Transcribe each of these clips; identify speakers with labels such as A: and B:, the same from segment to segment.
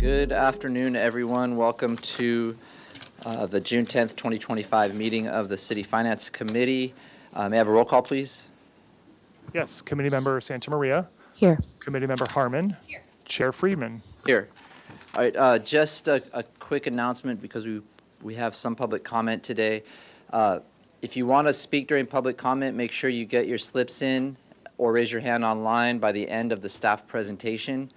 A: Good afternoon, everyone. Welcome to the June 10th, 2025 meeting of the City Finance Committee. May I have a roll call, please?
B: Yes, Committee Member Santa Maria.
C: Here.
B: Committee Member Harmon. Here. Chair Friedman.
A: Here. All right, just a quick announcement because we have some public comment today. If you want to speak during public comment, make sure you get your slips in or raise your hand online by the end of the staff presentation.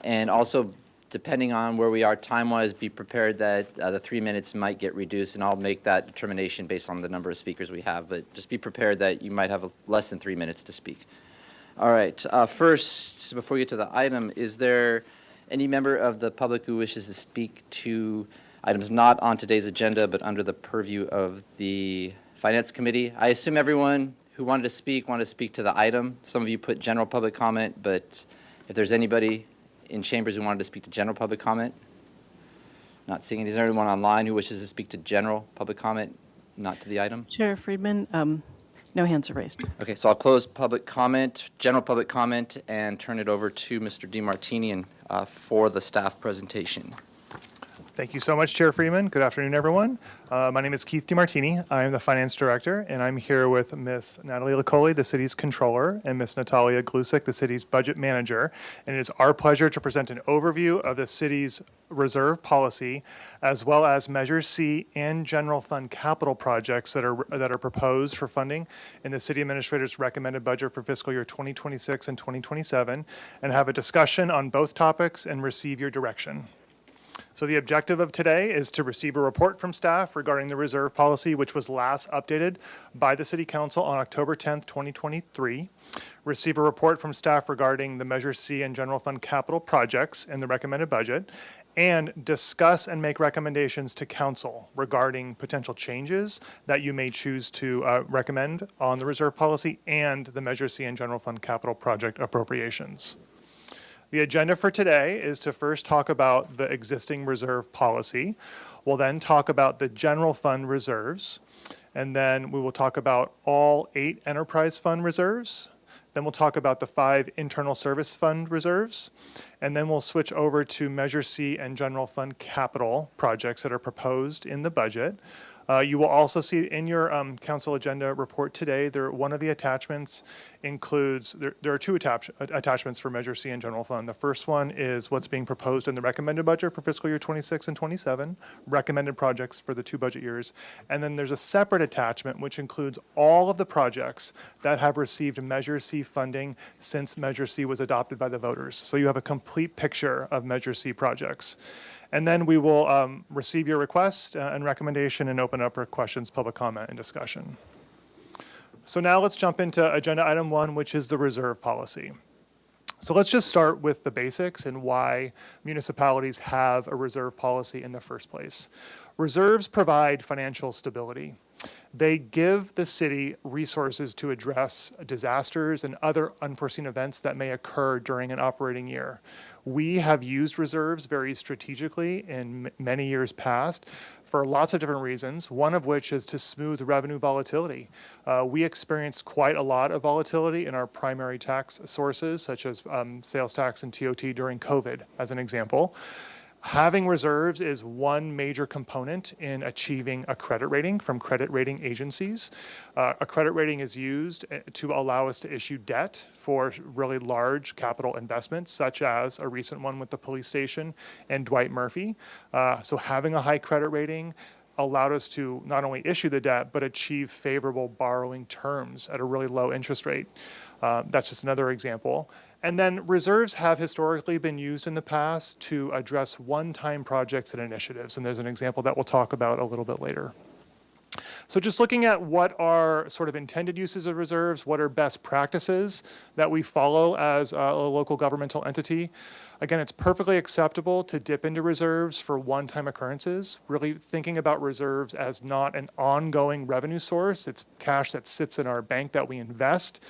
A: And also, depending on where we are time-wise, be prepared that the 3 minutes might get reduced, and I'll make that determination based on the number of speakers we have. But just be prepared that you might have less than 3 minutes to speak. All right, first, before we get to the item, is there any member of the public who wishes to speak to items not on today's agenda but under the purview of the Finance Committee? I assume everyone who wanted to speak to the item. Some of you put general public comment, but if there's anybody in chambers who wanted to speak to general public comment, not seeing any. Is there anyone online who wishes to speak to general public comment, not to the item?
C: Chair Friedman, no hands are raised.
A: Okay, so I'll close public comment, general public comment, and turn it over to Mr. DeMartini for the staff presentation.
B: Thank you so much, Chair Freeman. Good afternoon, everyone. My name is Keith DeMartini. I am the Finance Director, and I'm here with Ms. Natalie Licoli, the City's Controller, and Ms. Natalia Glusik, the City's Budget Manager. And it is our pleasure to present an overview of the City's reserve policy, as well as Measure C and General Fund capital projects that are proposed for funding in the City Administrator's recommended budget for fiscal year 2026 and 2027, and have a discussion on both topics and receive your direction. So the objective of today is to receive a report from staff regarding the reserve policy, which was last updated by the City Council on October 10th, 2023. Receive a report from staff regarding the Measure C and General Fund capital projects in the recommended budget, and discuss and make recommendations to Council regarding potential changes that you may choose to recommend on the reserve policy and the Measure C and General Fund capital project appropriations. The agenda for today is to first talk about the existing reserve policy. We'll then talk about the general fund reserves, and then we will talk about all 8 enterprise fund reserves. Then we'll talk about the 5 internal service fund reserves, and then we'll switch over to Measure C and general fund capital projects that are proposed in the budget. You will also see in your council agenda report today, one of the attachments includes, there are 2 attachments for Measure C and General Fund. The first one is what's being proposed in the recommended budget for fiscal year 26 and 27, recommended projects for the 2 budget years. And then there's a separate attachment which includes all of the projects that have received Measure C funding since Measure C was adopted by the voters. So you have a complete picture of Measure C projects. And then we will receive your request and recommendation and open up for questions, public comment, and discussion. So now let's jump into agenda item 1, which is the reserve policy. So let's just start with the basics and why municipalities have a reserve policy in the first place. Reserves provide financial stability. They give the city resources to address disasters and other unforeseen events that may occur during an operating year. We have used reserves very strategically in many years past for lots of different reasons, one of which is to smooth revenue volatility. We experienced quite a lot of volatility in our primary tax sources, such as sales tax and TOT during COVID, as an example. Having reserves is one major component in achieving a credit rating from credit rating agencies. A credit rating is used to allow us to issue debt for really large capital investments, such as a recent one with the police station and Dwight Murphy. So having a high credit rating allowed us to not only issue the debt, but achieve favorable borrowing terms at a really low interest rate. That's just another example. And then reserves have historically been used in the past to address one-time projects and initiatives. And there's an example that we'll talk about a little bit later. So just looking at what are sort of intended uses of reserves, what are best practices that we follow as a local governmental entity. Again, it's perfectly acceptable to dip into reserves for one-time occurrences, really thinking about reserves as not an ongoing revenue source. It's cash that sits in our bank that we invest.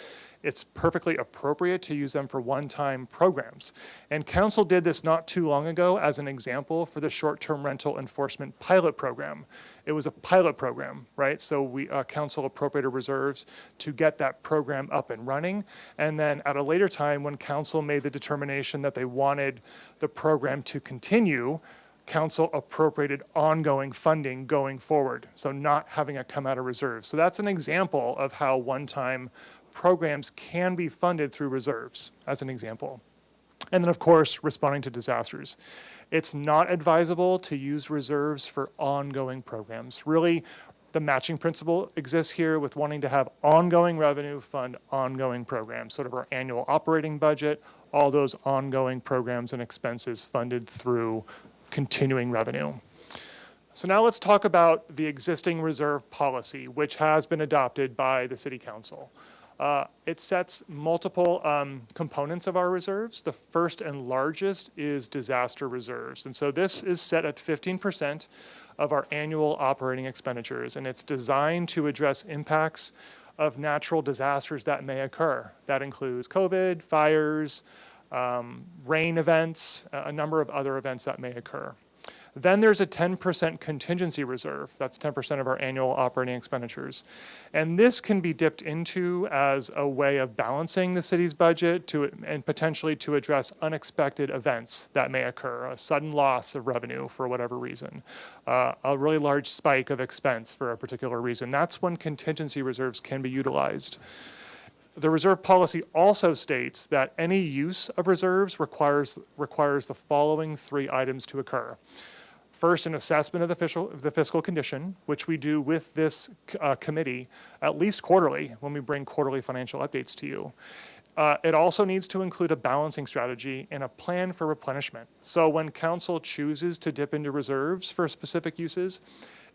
B: it's perfectly appropriate to use them for one-time programs. And council did this not too long ago as an example for the short-term rental enforcement pilot program. It was a pilot program, right? So council appropriated reserves to get that program up and running. And then at a later time, when council made the determination that they wanted the program to continue, council appropriated ongoing funding going forward, so not having it come out of reserves. So that's an example of how one-time programs can be funded through reserves, as an example. And then, of course, responding to disasters. It's not advisable to use reserves for ongoing programs. Really, the matching principle exists here with wanting to have ongoing revenue fund ongoing programs, sort of our annual operating budget, all those ongoing programs and expenses funded through continuing revenue. So now let's talk about the existing reserve policy, which has been adopted by the City Council. It sets multiple components of our reserves. The first and largest is disaster reserves. And so this is set at 15% of our annual operating expenditures, and it's designed to address impacts of natural disasters that may occur. That includes COVID, fires, rain events, a number of other events that may occur. Then there's a 10% contingency reserve. That's 10% of our annual operating expenditures. And this can be dipped into as a way of balancing the city's budget and potentially to address unexpected events that may occur, a sudden loss of revenue for whatever reason, a really large spike of expense for a particular reason. That's when contingency reserves can be utilized. The reserve policy also states that any use of reserves requires the following three items to occur. First, an assessment of the fiscal condition, which we do with this committee at least quarterly when we bring quarterly financial updates to you. It also needs to include a balancing strategy and a plan for replenishment. So when council chooses to dip into reserves for specific uses,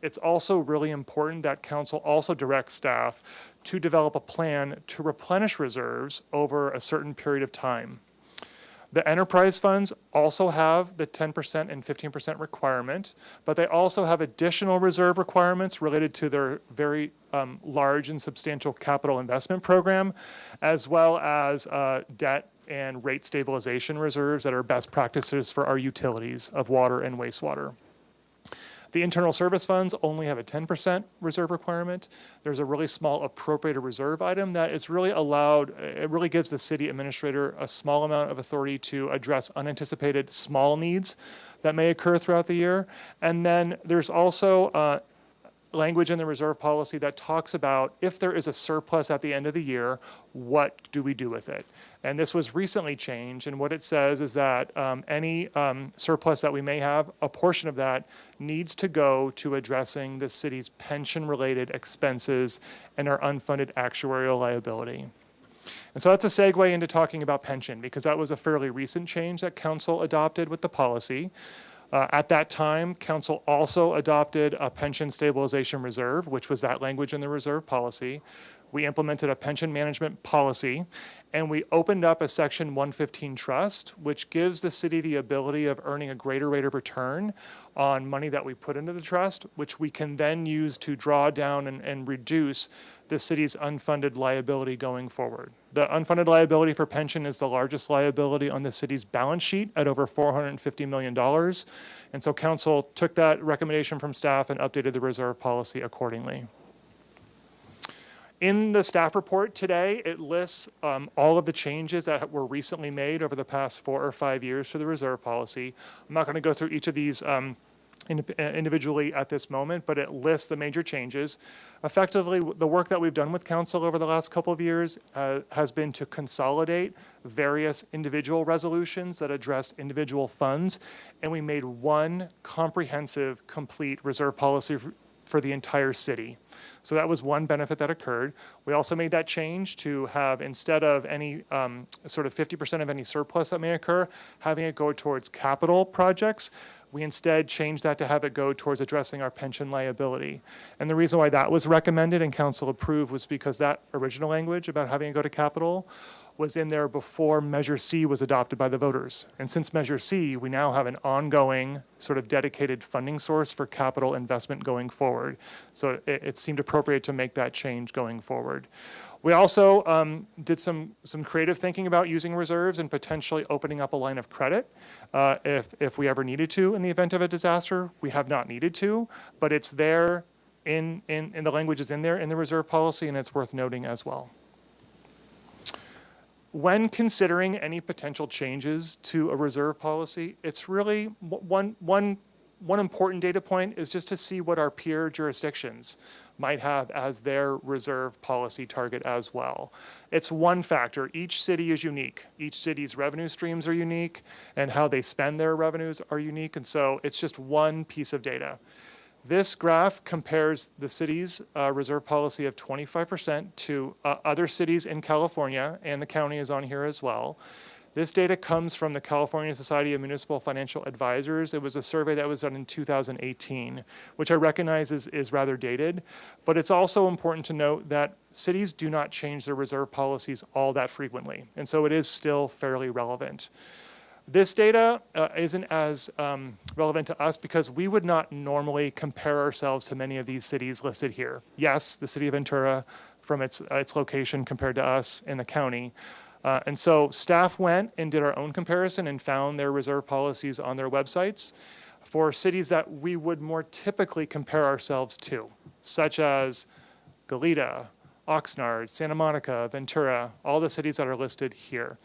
B: it's also really important that council also directs staff to develop a plan to replenish reserves over a certain period of time. The enterprise funds also have the 10% and 15% requirement, but they also have additional reserve requirements related to their very large and substantial capital investment program, as well as debt and rate stabilization reserves that are best practices for our utilities of water and wastewater. The internal service funds only have a 10% reserve requirement. There's a really small appropriated reserve item that is really allowed, it really gives the city administrator a small amount of authority to address unanticipated small needs that may occur throughout the year. And then there's also language in the reserve policy that talks about if there is a surplus at the end of the year, what do we do with it? And this was recently changed, and what it says is that any surplus that we may have, a portion of that needs to go to addressing the city's pension-related expenses and our unfunded actuarial liability. And so that's a segue into talking about pension, because that was a fairly recent change that council adopted with the policy. At that time, council also adopted a pension stabilization reserve, which was that language in the reserve policy. We implemented a pension management policy, and we opened up a Section 115 trust, which gives the city the ability of earning a greater rate of return on money that we put into the trust, which we can then use to draw down and reduce the city's unfunded liability going forward. The unfunded liability for pension is the largest liability on the city's balance sheet at over $450 million. And so council took that recommendation from staff and updated the reserve policy accordingly. In the staff report today, it lists all of the changes that were recently made over the past 4 or 5 years to the reserve policy. I'm not going to go through each of these individually at this moment, but it lists the major changes. Effectively, the work that we've done with council over the last couple of years has been to consolidate various individual resolutions that addressed individual funds, and we made one comprehensive, complete reserve policy for the entire city. So that was one benefit that occurred. We also made that change to have, instead of any sort of 50% of any surplus that may occur, having it go towards capital projects. We instead changed that to have it go towards addressing our pension liability. And the reason why that was recommended and council approved was because that original language about having it go to capital was in there before Measure C was adopted by the voters. And since Measure C, we now have an ongoing sort of dedicated funding source for capital investment going forward. So it seemed appropriate to make that change going forward. We also did some creative thinking about using reserves and potentially opening up a line of credit if we ever needed to in the event of a disaster. We have not needed to, but it's there in the language is in there in the reserve policy, and it's worth noting as well. When considering any potential changes to a reserve policy, it's really one important data point is just to see what our peer jurisdictions might have as their reserve policy target as well. It's one factor. Each city is unique. Each city's revenue streams are unique, and how they spend their revenues are unique, and so it's just one piece of data. This graph compares the city's reserve policy of 25% to other cities in California, and the county is on here as well. This data comes from the California Society of Municipal Financial Advisors. It was a survey that was done in 2018, which I recognize is rather dated, but it's also important to note that cities do not change their reserve policies all that frequently, and so it is still fairly relevant. This data isn't as relevant to us because we would not normally compare ourselves to many of these cities listed here. Yes, the city of Ventura from its location compared to us in the county. And so staff went and did our own comparison and found their reserve policies on their websites for cities that we would more typically compare ourselves to, such as Goleta, Oxnard, Santa Monica, Ventura, all the cities that are listed here.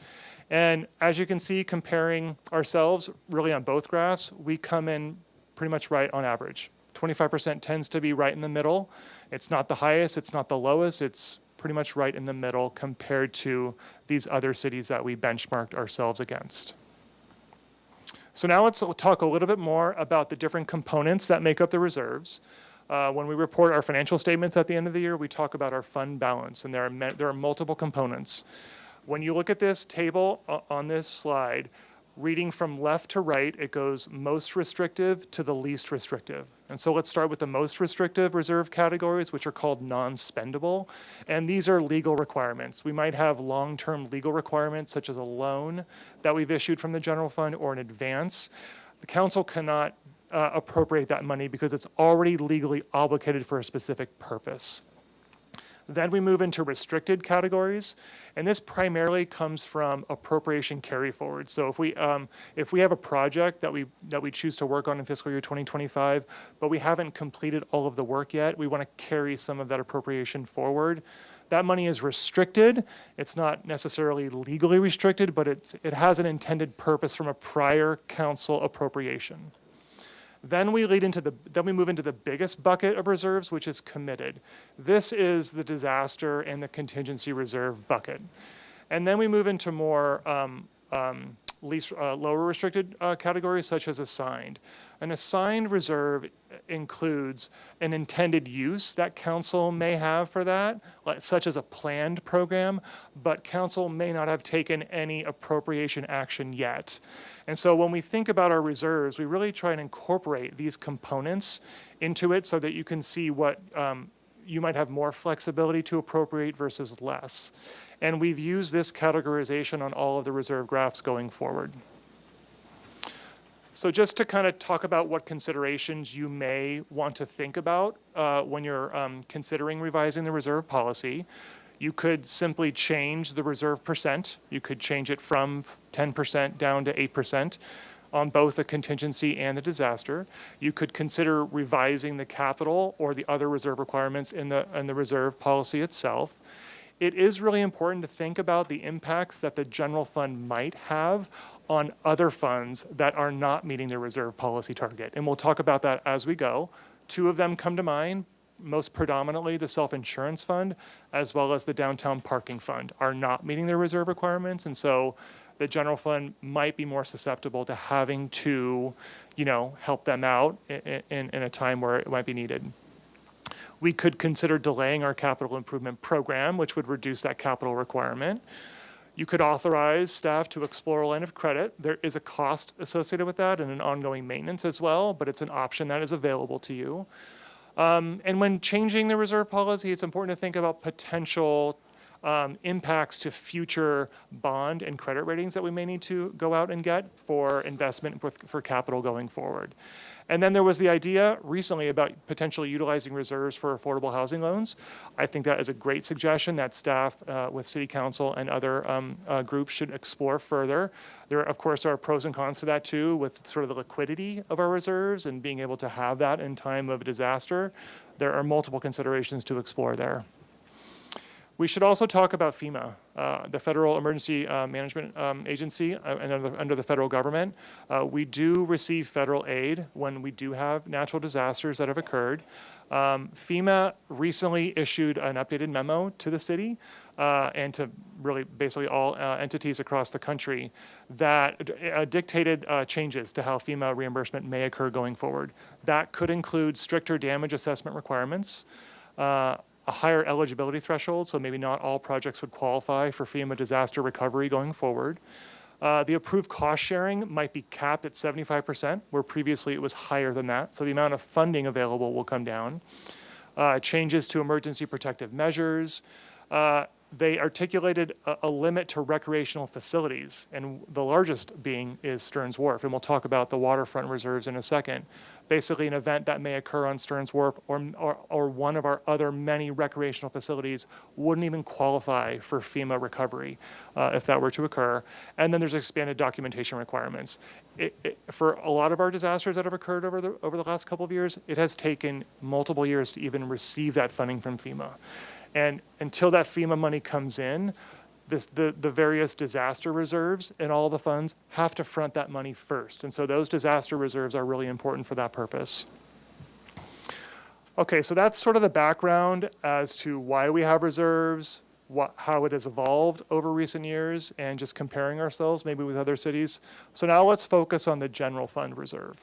B: And as you can see, comparing ourselves really on both graphs, we come in pretty much right on average. 25% tends to be right in the middle. It's not the highest, it's not the lowest, it's pretty much right in the middle compared to these other cities that we benchmarked ourselves against. So now let's talk a little bit more about the different components that make up the reserves. When we report our financial statements at the end of the year, we talk about our fund balance, and there are multiple components. When you look at this table on this slide, reading from left to right, it goes most restrictive to the least restrictive. And so let's start with the most restrictive reserve categories, which are called non-spendable. And these are legal requirements. We might have long-term legal requirements, such as a loan that we've issued from the general fund or an advance. The council cannot appropriate that money because it's already legally obligated for a specific purpose. Then we move into restricted categories, and this primarily comes from appropriation carry forward. So if we have a project that we choose to work on in fiscal year 2025, but we haven't completed all of the work yet, we want to carry some of that appropriation forward. That money is restricted. It's not necessarily legally restricted, but it has an intended purpose from a prior council appropriation. Then we move into the biggest bucket of reserves, which is committed. This is the disaster and the contingency reserve bucket. And then we move into more lower restricted categories, such as assigned. An assigned reserve includes an intended use that council may have for that, such as a planned program, but council may not have taken any appropriation action yet. And so when we think about our reserves, we really try and incorporate these components into it so that you can see what you might have more flexibility to appropriate versus less. And we've used this categorization on all of the reserve graphs going forward. So just to kind of talk about what considerations you may want to think about when you're considering revising the reserve policy, you could simply change the reserve percent. You could change it from 10% down to 8% on both the contingency and the disaster. You could consider revising the capital or the other reserve requirements in the reserve policy itself. It is really important to think about the impacts that the general fund might have on other funds that are not meeting their reserve policy target. And we'll talk about that as we go. Two of them come to mind. Most predominantly, the self-insurance fund, as well as the downtown parking fund, are not meeting their reserve requirements. And so the general fund might be more susceptible to having to, help them out in a time where it might be needed. We could consider delaying our capital improvement program, which would reduce that capital requirement. You could authorize staff to explore a line of credit. There is a cost associated with that and an ongoing maintenance as well, but it's an option that is available to you. And when changing the reserve policy, it's important to think about potential impacts to future bond and credit ratings that we may need to go out and get for investment for capital going forward. And then there was the idea recently about potentially utilizing reserves for affordable housing loans. I think that is a great suggestion that staff with City Council and other groups should explore further. There, of course, are pros and cons to that too, with sort of the liquidity of our reserves and being able to have that in time of disaster. There are multiple considerations to explore there. We should also talk about FEMA, the Federal Emergency Management Agency, and under the federal government. We do receive federal aid when we do have natural disasters that have occurred. FEMA recently issued an updated memo to the city and to really basically all entities across the country that dictated changes to how FEMA reimbursement may occur going forward. That could include stricter damage assessment requirements, a higher eligibility threshold, so maybe not all projects would qualify for FEMA disaster recovery going forward. The approved cost sharing might be capped at 75%, where previously it was higher than that, so the amount of funding available will come down. Changes to emergency protective measures. They articulated a limit to recreational facilities, and the largest being is Stearns Wharf, and we'll talk about the waterfront reserves in a second. Basically, an event that may occur on Stearns Wharf or one of our other many recreational facilities wouldn't even qualify for FEMA recovery if that were to occur. And then there's expanded documentation requirements. For a lot of our disasters that have occurred over the last couple of years, it has taken multiple years to even receive that funding from FEMA. And until that FEMA money comes in, the various disaster reserves and all the funds have to front that money first. And so those disaster reserves are really important for that purpose. Okay, so that's sort of the background as to why we have reserves, how it has evolved over recent years, and just comparing ourselves maybe with other cities. So now let's focus on the general fund reserve.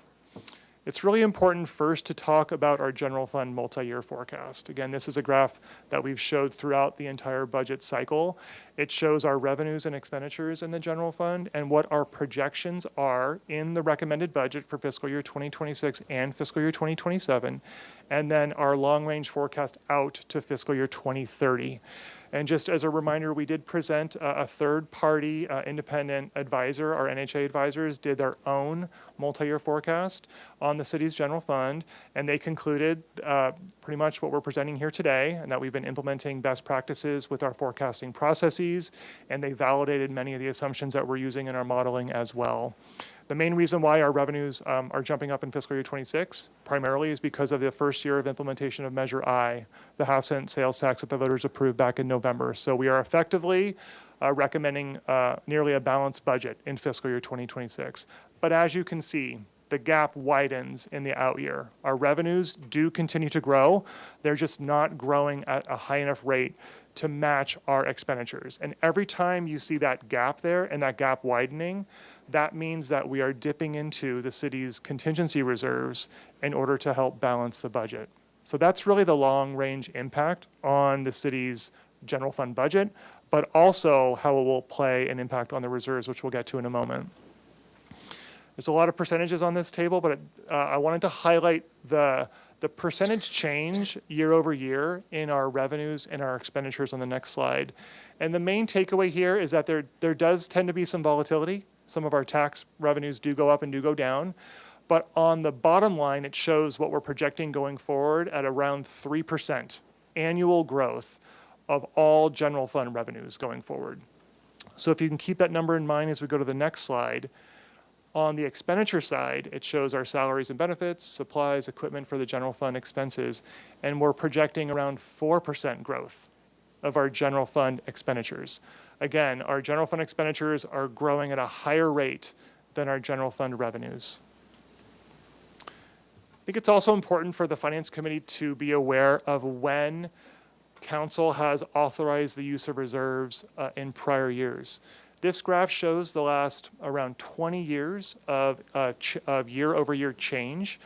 B: It's really important first to talk about our general fund multi-year forecast. Again, this is a graph that we've showed throughout the entire budget cycle. It shows our revenues and expenditures in the general fund and what our projections are in the recommended budget for fiscal year 2026 and fiscal year 2027, and then our long-range forecast out to fiscal year 2030. And just as a reminder, we did present a third-party independent advisor. Our NHA advisors did their own multi-year forecast on the city's general fund, and they concluded pretty much what we're presenting here today, and that we've been implementing best practices with our forecasting processes, and they validated many of the assumptions that we're using in our modeling as well. The main reason why our revenues are jumping up in fiscal year 26 primarily is because of the first year of implementation of Measure I, the half-cent sales tax that the voters approved back in November. So we are effectively recommending nearly a balanced budget in fiscal year 2026. But as you can see, the gap widens in the out year. Our revenues do continue to grow. They're just not growing at a high enough rate to match our expenditures. And every time you see that gap there and that gap widening, that means that we are dipping into the city's contingency reserves in order to help balance the budget. So that's really the long-range impact on the city's general fund budget, but also how it will play an impact on the reserves, which we'll get to in a moment. There's a lot of percentages on this table, but I wanted to highlight the percentage change year over year in our revenues and our expenditures on the next slide. And the main takeaway here is that there does tend to be some volatility. Some of our tax revenues do go up and do go down. But on the bottom line, it shows what we're projecting going forward at around 3% annual growth of all general fund revenues going forward. So if you can keep that number in mind as we go to the next slide, on the expenditure side, it shows our salaries and benefits, supplies, equipment for the general fund expenses, and we're projecting around 4% growth of our general fund expenditures. Again, our general fund expenditures are growing at a higher rate than our general fund revenues. I think it's also important for the Finance Committee to be aware of when Council has authorized the use of reserves in prior years. This graph shows the last around 20 years of year-over-year change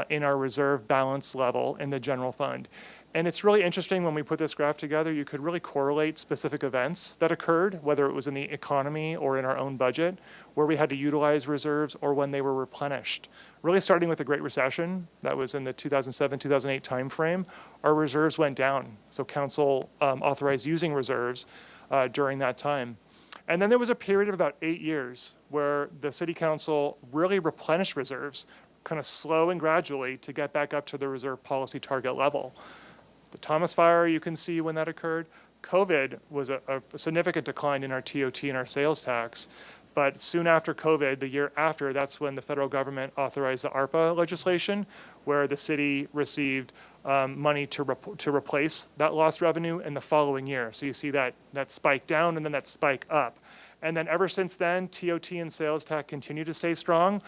B: in our reserve balance level in the general fund. And it's really interesting when we put this graph together, you could really correlate specific events that occurred, whether it was in the economy or in our own budget, where we had to utilize reserves or when they were replenished. Really starting with the Great Recession, that was in the 2007-2008 timeframe, our reserves went down. So council authorized using reserves during that time. And then there was a period of about 8 years where the city council really replenished reserves, kind of slow and gradually to get back up to the reserve policy target level. The Thomas Fire, you can see when that occurred. COVID was a significant decline in our TOT and our sales tax. But soon after COVID, the year after, that's when the federal government authorized the ARPA legislation, where the city received money to replace that lost revenue in the following year. So you see that spike down and then that spike up. And then ever since then, TOT and sales tax continue to stay strong.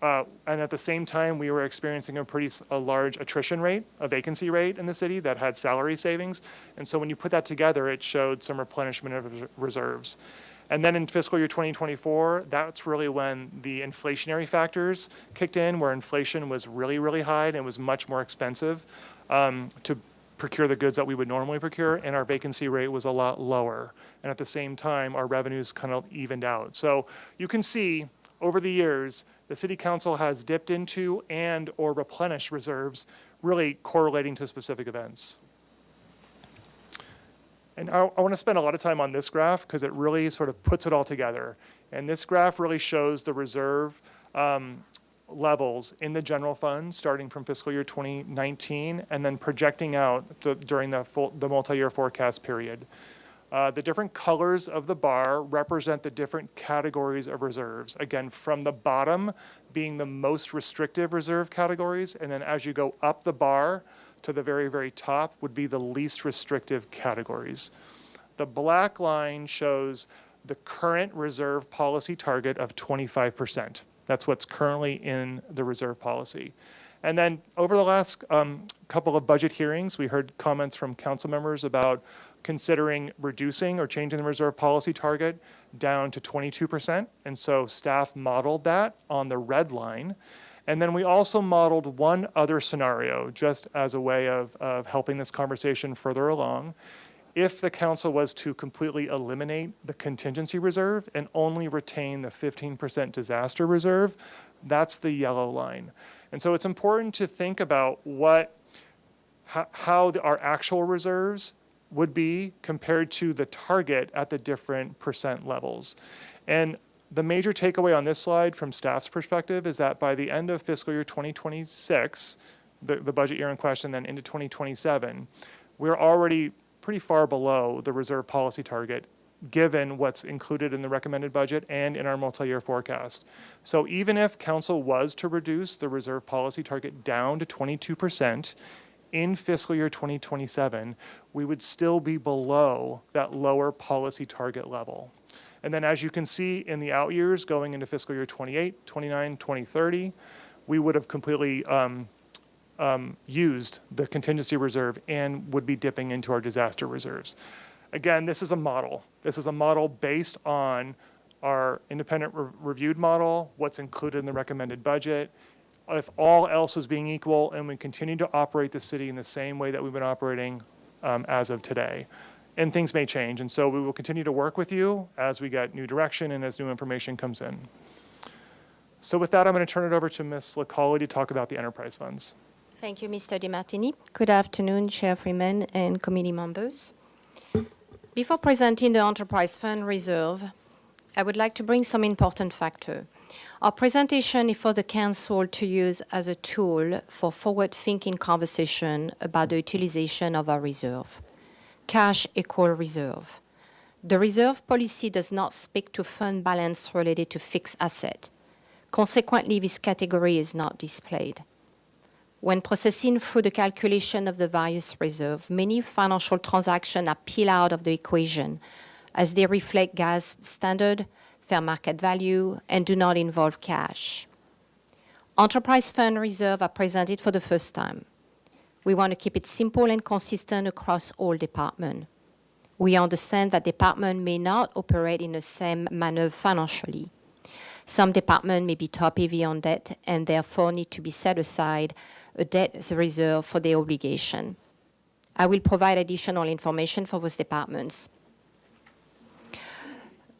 B: And at the same time, we were experiencing a large attrition rate, a vacancy rate in the city that had salary savings. And so when you put that together, it showed some replenishment of reserves. And then in fiscal year 2024, that's really when the inflationary factors kicked in, where inflation was really, really high and it was much more expensive to procure the goods that we would normally procure, and our vacancy rate was a lot lower. And at the same time, our revenues kind of evened out. So you can see over the years, the city council has dipped into and or replenished reserves, really correlating to specific events. And I want to spend a lot of time on this graph because it really sort of puts it all together. And this graph really shows the reserve levels in the general fund starting from fiscal year 2019 and then projecting out during the multi-year forecast period. The different colors of the bar represent the different categories of reserves. Again, from the bottom being the most restrictive reserve categories, and then as you go up the bar to the very, very top would be the least restrictive categories. The black line shows the current reserve policy target of 25%. That's what's currently in the reserve policy. And then over the last couple of budget hearings, we heard comments from council members about considering reducing or changing the reserve policy target down to 22%. And so staff modeled that on the red line. And then we also modeled one other scenario, just as a way of helping this conversation further along. If the council was to completely eliminate the contingency reserve and only retain the 15% disaster reserve, that's the yellow line. And so it's important to think about how our actual reserves would be compared to the target at the different percent levels. And the major takeaway on this slide from staff's perspective is that by the end of fiscal year 2026, the budget year in question, then into 2027, we're already pretty far below the reserve policy target, given what's included in the recommended budget and in our multi-year forecast. So even if council was to reduce the reserve policy target down to 22% in fiscal year 2027, we would still be below that lower policy target level. And then as you can see in the out years going into fiscal year 28, 29, 2030, we would have completely used the contingency reserve and would be dipping into our disaster reserves. Again, this is a model. This is a model based on our independent reviewed model, what's included in the recommended budget. If all else was being equal and we continue to operate the city in the same way that we've been operating as of today. And things may change, and so we will continue to work with you as we get new direction and as new information comes in. So with that, I'm going to turn it over to Ms. LaCauley to talk about the enterprise funds.
D: Thank you, Mr. DiMartini. Good afternoon, Chair Freeman and committee members. Before presenting the enterprise fund reserve, I would like to bring some important factor. Our presentation is for the council to use as a tool for forward-thinking conversation about the utilization of our reserve. Cash equal reserve. The reserve policy does not speak to fund balance related to fixed asset. Consequently, this category is not displayed. When processing through the calculation of the various reserves, many financial transactions are peeled out of the equation as they reflect gas standard, fair market value, and do not involve cash. Enterprise fund reserves are presented for the first time. We want to keep it simple and consistent across all departments. We understand that departments may not operate in the same manner financially. Some departments may be top-heavy on debt and therefore need to be set aside a debt reserve for their obligation. I will provide additional information for those departments.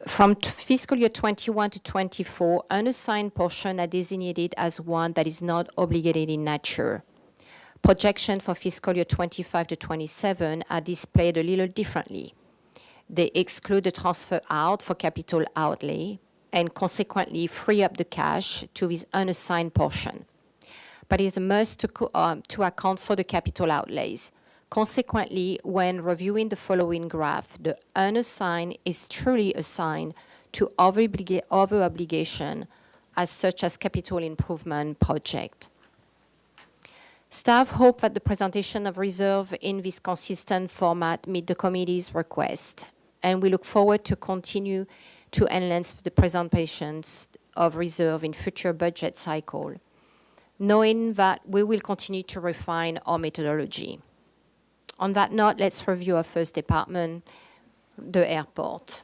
D: From fiscal year 21 to 24, unassigned portion are designated as one that is not obligated in nature. Projection for fiscal year 25 to 27 are displayed a little differently. They exclude the transfer out for capital outlay and consequently free up the cash to this unassigned portion. But it's a must to account for the capital outlays. Consequently, when reviewing the following graph, the unassigned is truly assigned to over obligation as such as capital improvement project. Staff hope that the presentation of reserve in this consistent format meet the committee's request, and we look forward to continue to enhance the presentations of reserve in future budget cycle, knowing that we will continue to refine our methodology. On that note, let's review our first department, the airport.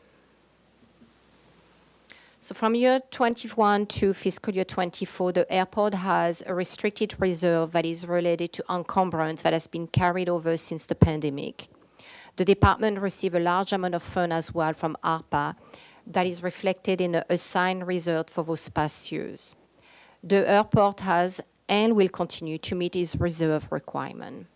D: So from year 21 to fiscal year 24, the airport has a restricted reserve that is related to encumbrance that has been carried over since the pandemic. The department received a large amount of funds as well from ARPA that is reflected in the assigned reserve for those past years. The airport has and will continue to meet its reserve requirement.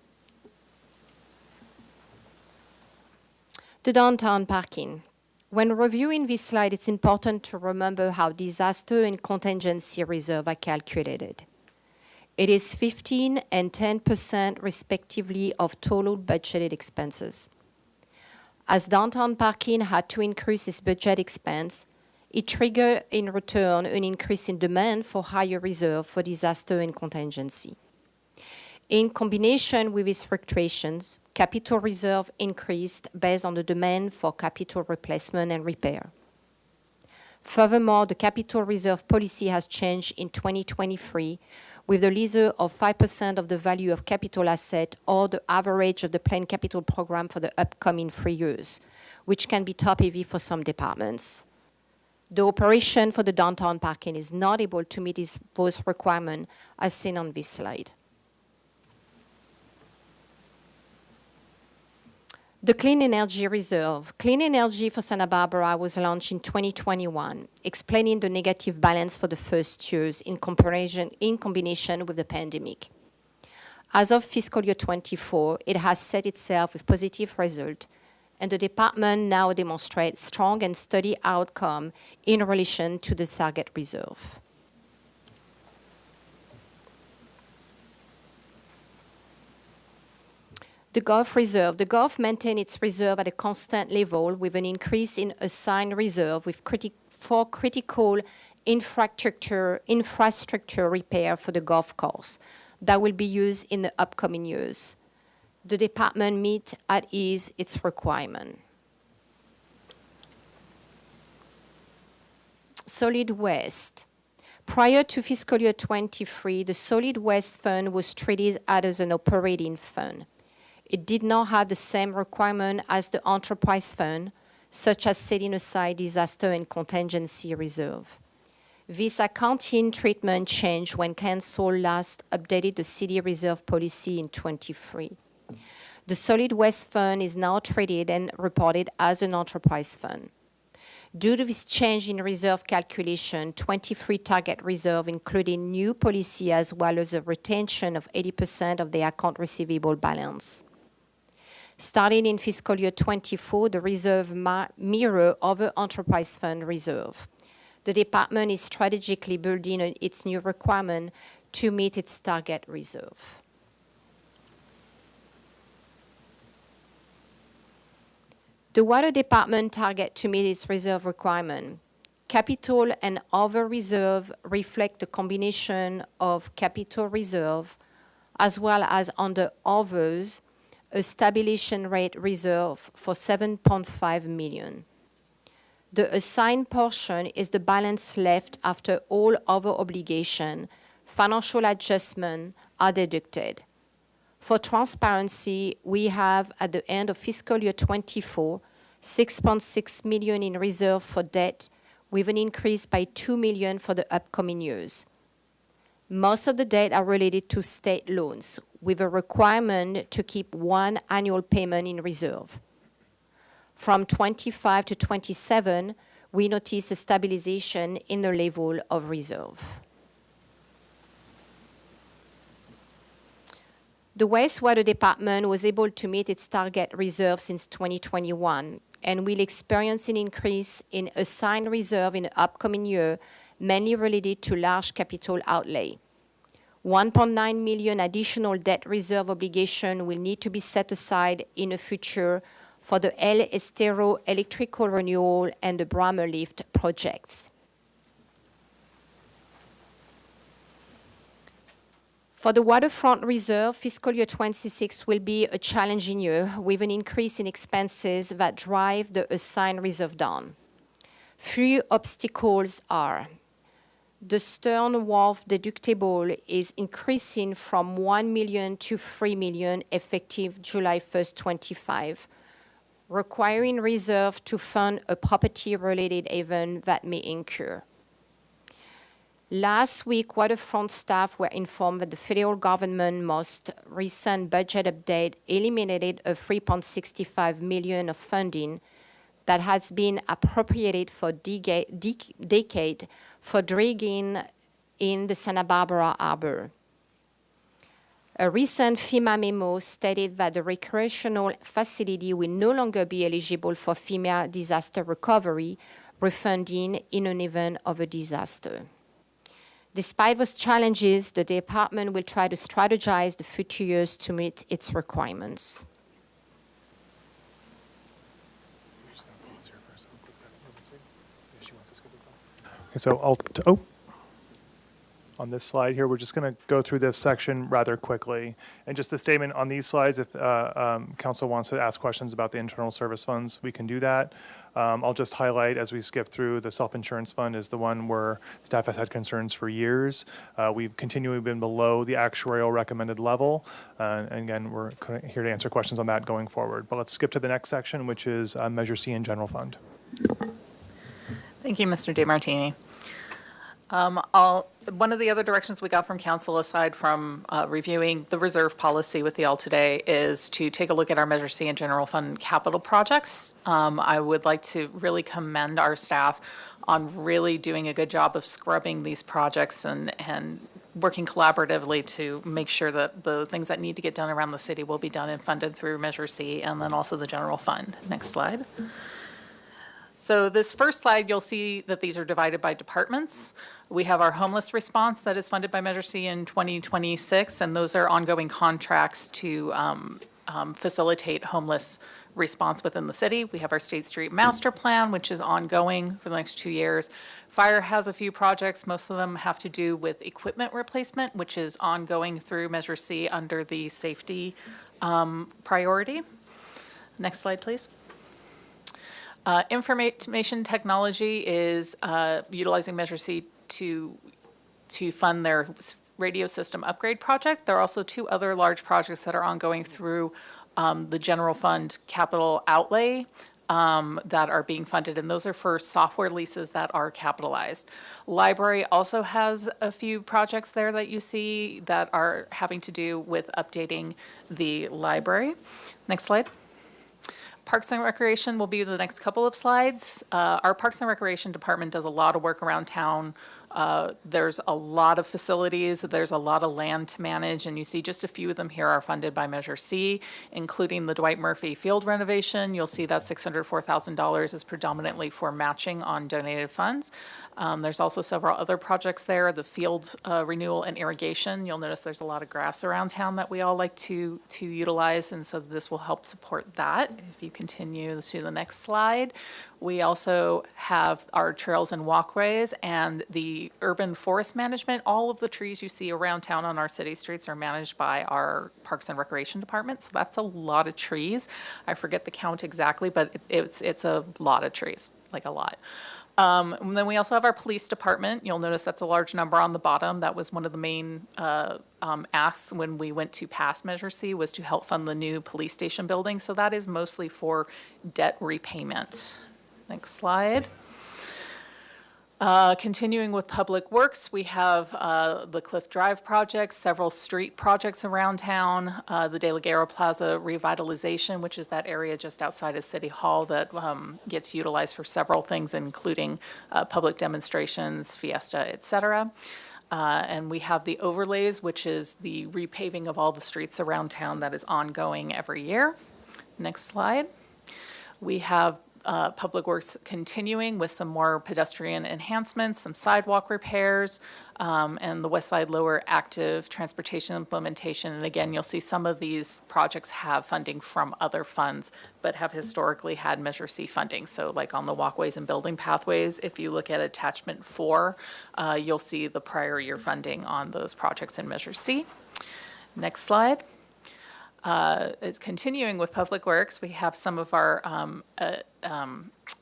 D: The downtown parking. When reviewing this slide, it's important to remember how disaster and contingency reserve are calculated. It is 15% and 10% respectively of total budgeted expenses. As downtown parking had to increase its budget expense, it triggered in return an increase in demand for higher reserve for disaster and contingency. In combination with these fluctuations, capital reserve increased based on the demand for capital replacement and repair. Furthermore, the capital reserve policy has changed in 2023 with the leaser of 5% of the value of capital asset or the average of the planned capital program for the upcoming 3 years, which can be top-heavy for some departments. The operation for the downtown parking is not able to meet those requirements as seen on this slide. The Clean Energy Reserve. Clean Energy for Santa Barbara was launched in 2021, explaining the negative balance for the first years in combination with the pandemic. As of fiscal year 24, it has set itself with positive result, and the department now demonstrates strong and steady outcome in relation to the target reserve. The Gulf Reserve. The Gulf maintained its reserve at a constant level with an increase in assigned reserve for critical infrastructure repair for the Gulf course that will be used in the upcoming years. The department meets at ease its requirement. Solid waste. Prior to fiscal year 23, the Solid Waste Fund was treated as an operating fund. It did not have the same requirement as the enterprise fund, such as setting aside disaster and contingency reserve. This accounting treatment changed when Council last updated the city reserve policy in 23. The Solid Waste Fund is now treated and reported as an enterprise fund. Due to this change in reserve calculation, 23 target reserve, including new policy as well as a retention of 80% of the account receivable balance. Starting in fiscal year 24, the reserve mirror other enterprise fund reserve. The department is strategically building its new requirement to meet its target reserve. The water department target to meet its reserve requirement. Capital and other reserve reflect the combination of capital reserve as well as under others, a stabilization rate reserve for $7.5 million. The assigned portion is the balance left after all other obligations, financial adjustment are deducted. For transparency, we have at the end of fiscal year 24, $6.6 million in reserve for debt with an increase by $2 million for the upcoming years. Most of the debt are related to state loans, with a requirement to keep one annual payment in reserve. From 25 to 27, we notice a stabilization in the level of reserve. The wastewater department was able to meet its target reserve since 2021 and will experience an increase in assigned reserve in the upcoming year, mainly related to large capital outlay. 1.9 million additional debt reserve obligation will need to be set aside in the future for the El Estero electrical renewal and the Brammer lift projects. For the waterfront reserve, fiscal year 26 will be a challenging year with an increase in expenses that drive the assigned reserve down. Few obstacles are: the stern wharf deductible is increasing from 1 million to 3 million effective July 1st, 25, requiring reserve to fund a property-related event that may incur. Last week, waterfront staff were informed that the federal government most recent budget update eliminated a $3.65 million of funding that has been appropriated for decade for dredging in the Santa Barbara Harbor. A recent FEMA memo stated that the recreational facility will no longer be eligible for FEMA disaster recovery refunding in an event of a disaster. Despite those challenges, the department will try to strategize the future years to meet its requirements.
B: Okay, so on this slide here, we're just going to go through this section rather quickly. And just the statement on these slides, if council wants to ask questions about the internal service funds, we can do that. I'll just highlight as we skip through, the self-insurance fund is the one where staff has had concerns for years. We've continually been below the actuarial recommended level. And again, we're here to answer questions on that going forward. But let's skip to the next section, which is Measure C in general fund.
E: Thank you, Mr. DeMartini. One of the other directions we got from council, aside from reviewing the reserve policy with y'all today, is to take a look at our Measure C and general fund capital projects. I would like to really commend our staff on really doing a good job of scrubbing these projects and working collaboratively to make sure that the things that need to get done around the city will be done and funded through Measure C and then also the general fund. Next slide. So this first slide, you'll see that these are divided by departments. We have our homeless response that is funded by Measure C in 2026, and those are ongoing contracts to facilitate homeless response within the city. We have our State Street Master Plan, which is ongoing for the next 2 years. Fire has a few projects. Most of them have to do with equipment replacement, which is ongoing through Measure C under the safety priority. Next slide, please. Information technology is utilizing Measure C to fund their radio system upgrade project. There are also 2 other large projects that are ongoing through the general fund capital outlay that are being funded, and those are for software leases that are capitalized. Library also has a few projects there that you see that are having to do with updating the library. Next slide. Parks and Recreation will be the next couple of slides. Our Parks and Recreation department does a lot of work around town. There's a lot of facilities, there's a lot of land to manage, and you see just a few of them here are funded by Measure C, including the Dwight Murphy Field renovation. You'll see that $604,000 is predominantly for matching on donated funds. There's also several other projects there, the field renewal and irrigation. You'll notice there's a lot of grass around town that we all like to utilize, and so this will help support that. If you continue to the next slide, we also have our trails and walkways and the urban forest management. All of the trees you see around town on our city streets are managed by our Parks and Recreation department, so that's a lot of trees. I forget the count exactly, but it's a lot of trees, like a lot. And then we also have our police department. You'll notice that's a large number on the bottom. That was one of the main asks when we went to pass Measure C, was to help fund the new police station building. So that is mostly for debt repayment. Next slide. Continuing with Public Works, we have the Cliff Drive project, several street projects around town, the De La Guerra Plaza revitalization, which is that area just outside of City Hall that gets utilized for several things, including public demonstrations, fiesta, et cetera. And we have the overlays, which is the repaving of all the streets around town that is ongoing every year. Next slide. We have Public Works continuing with some more pedestrian enhancements, some sidewalk repairs, and the West Side Lower active transportation implementation. And again, you'll see some of these projects have funding from other funds, but have historically had Measure C funding. So like on the walkways and building pathways, if you look at attachment 4, you'll see the prior year funding on those projects in Measure C. Next slide. It's continuing with Public Works. We have some of our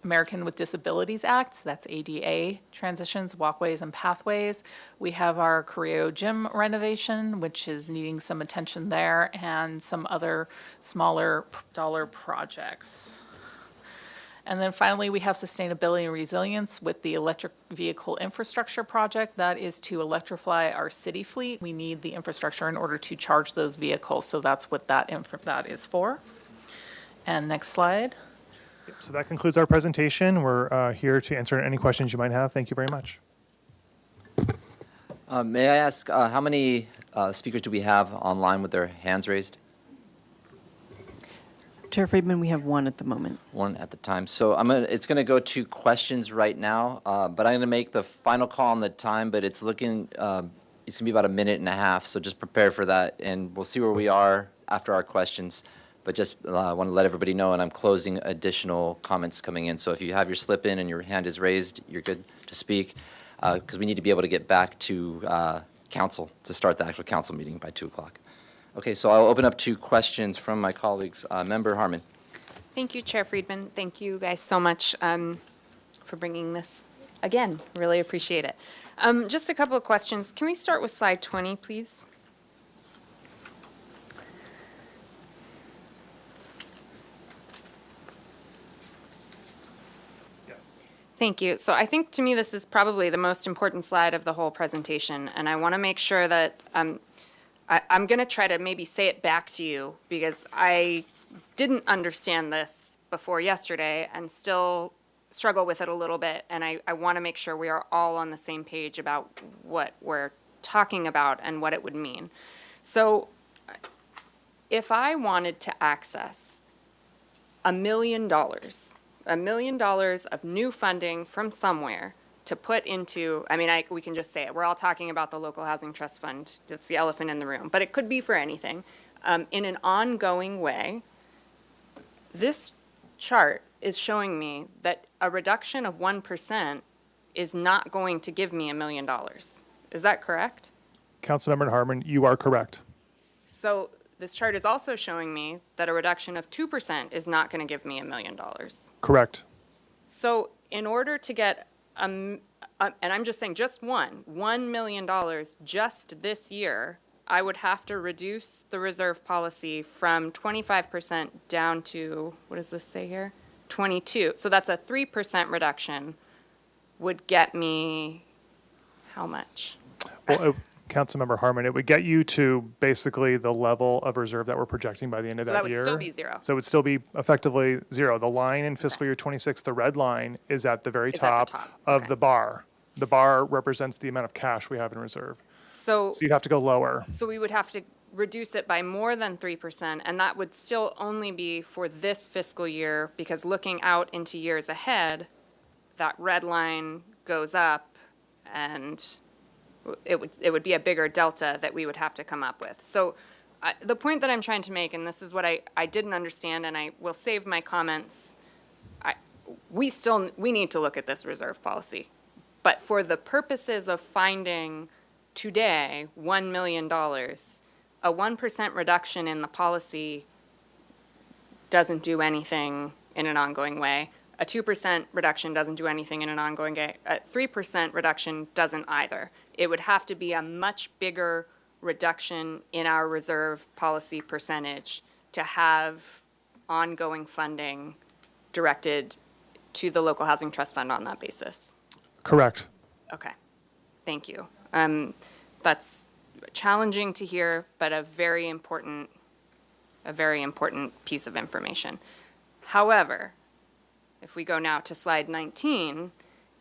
E: American with Disabilities Acts, that's ADA transitions, walkways and pathways. We have our Carrillo Gym renovation, which is needing some attention there, and some other smaller dollar projects. And then finally, we have sustainability and resilience with the electric vehicle infrastructure project. That is to electrify our city fleet. We need the infrastructure in order to charge those vehicles, so that's what that is for. And next slide.
B: So that concludes our presentation. We're here to answer any questions you might have. Thank you very much.
A: May I ask, how many speakers do we have online with their hands raised?
C: Chair Friedman, we have one at the moment.
A: One at the time. So it's gonna go to questions right now, but I'm gonna make the final call on the time, but it's looking, it's gonna be about a minute and a half, so just prepare for that, and we'll see where we are after our questions. But just want to let everybody know, and I'm closing additional comments coming in. So if you have your slip in and your hand is raised, you're good to speak, because we need to be able to get back to council to start the actual council meeting by 2 o'clock. Okay, so I'll open up to questions from my colleagues. Member Harmon.
F: Thank you, Chair Friedman. Thank you guys so much for bringing this again. Really appreciate it. Just a couple of questions. Can we start with slide 20, please? Thank you. So I think to me this is probably the most important slide of the whole presentation, and I want to make sure that I'm going to try to maybe say it back to you because I didn't understand this before yesterday and still struggle with it a little bit, and I want to make sure we are all on the same page about what we're talking about and what it would mean. So if I wanted to access $1 million of new funding from somewhere to put into, I mean, we can just say it. We're all talking about the Local Housing Trust Fund. It's the elephant in the room, but it could be for anything. In an ongoing way, this chart is showing me that a reduction of 1% is not going to give me $1 million. Is that correct?
B: Councilmember Harmon, you are correct.
F: So this chart is also showing me that a reduction of 2% is not going to give me $1 million.
B: Correct.
F: So in order to get, and I'm just saying just $1 million just this year, I would have to reduce the reserve policy from 25% down to, what does this say here? 22. So that's a 3% reduction would get me how much?
B: Well, Councilmember Harmon, it would get you to basically the level of reserve that we're projecting by the end of
F: So
B: that
F: that
B: year.
F: would still be zero.
B: So it would still be effectively zero. The line in fiscal year 26, the red line, is at the very
F: Is at the
B: top
F: top,
B: of
F: okay.
B: the bar. The bar represents the amount of cash we have in reserve.
F: So
B: So you'd have to go lower.
F: So we would have to reduce it by more than 3%, and that would still only be for this fiscal year, because looking out into years ahead, that red line goes up, and it would be a bigger delta that we would have to come up with. So the point that I'm trying to make, and this is what I didn't understand, and I will save my comments, we need to look at this reserve policy. But for the purposes of finding today $1 million, a 1% reduction in the policy doesn't do anything in an ongoing way. A 2% reduction doesn't do anything in an ongoing way. A 3% reduction doesn't either. It would have to be a much bigger reduction in our reserve policy percentage to have ongoing funding directed to the Local Housing Trust Fund on that basis.
B: Correct.
F: Okay, thank you. That's challenging to hear, but a very important piece of information. However, if we go now to slide 19,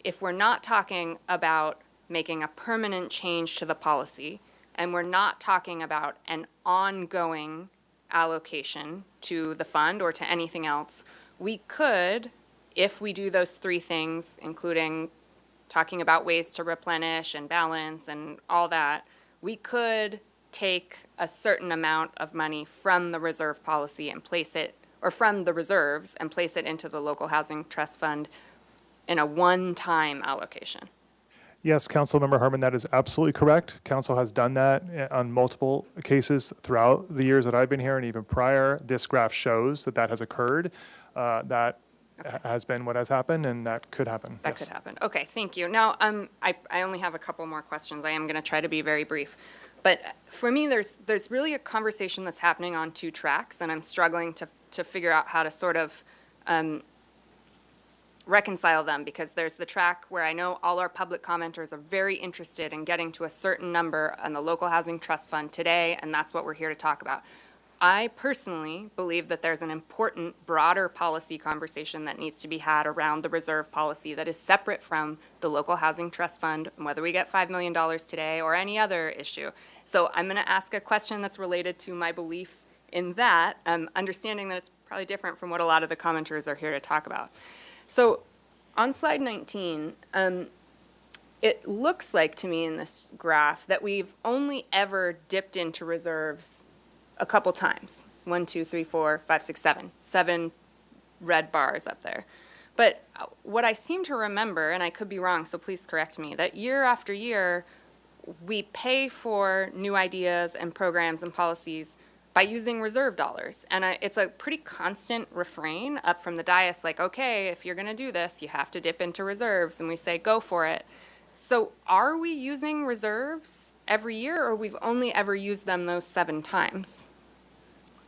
F: if we're not talking about making a permanent change to the policy, and we're not talking about an ongoing allocation to the fund or to anything else, we could, if we do those three things, including talking about ways to replenish and balance and all that, we could take a certain amount of money from the reserve policy and place it, or from the reserves and place it into the local housing trust fund in a one-time allocation.
B: Yes, Councilmember Harmon, that is absolutely correct. Council has done that on multiple cases throughout the years that I've been here and even prior. This graph shows that that has occurred. That has been what has happened, and that could happen.
F: That
B: Yes.
F: could happen. Okay, thank you. Now, I only have a couple more questions. I am going to try to be very brief. But for me, there's really a conversation that's happening on two tracks, and I'm struggling to figure out how to sort of reconcile them, because there's the track where I know all our public commenters are very interested in getting to a certain number on the local housing trust fund today, and that's what we're here to talk about. I personally believe that there's an important, broader policy conversation that needs to be had around the reserve policy that is separate from the local housing trust fund, and whether we get $5 million today or any other issue. So I'm going to ask a question that's related to my belief in that, understanding that it's probably different from what a lot of the commenters are here to talk about. So on slide 19, it looks like to me in this graph that we've only ever dipped into reserves a couple times. 1, 2, 3, 4, 5, 6, 7. 7 red bars up there. But what I seem to remember, and I could be wrong, so please correct me, that year after year, we pay for new ideas and programs and policies by using reserve dollars. And it's a pretty constant refrain up from the dais, like, okay, if you're going to do this, you have to dip into reserves. And we say, go for it. So are we using reserves every year, or we've only ever used them those 7 times?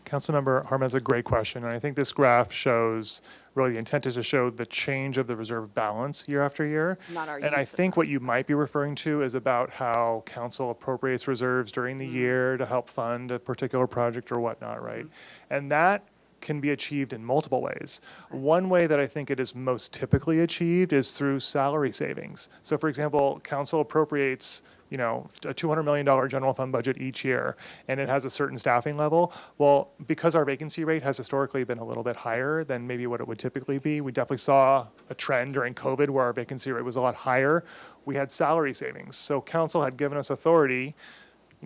B: Councilmember Harmon has a great question, and I think this graph shows, really the intent is to show the change of the reserve balance year after year.
F: Not our
B: And I
F: use of
B: think what you might be referring to is about how council appropriates reserves during the year to help fund a particular project or whatnot, right? And that can be achieved in multiple ways. One way that I think it is most typically achieved is through salary savings. So for example, council appropriates, a $200 million general fund budget each year, and it has a certain staffing level. Well, because our vacancy rate has historically been a little bit higher than maybe what it would typically be, we definitely saw a trend during COVID where our vacancy rate was a lot higher. We had salary savings. So council had given us authority,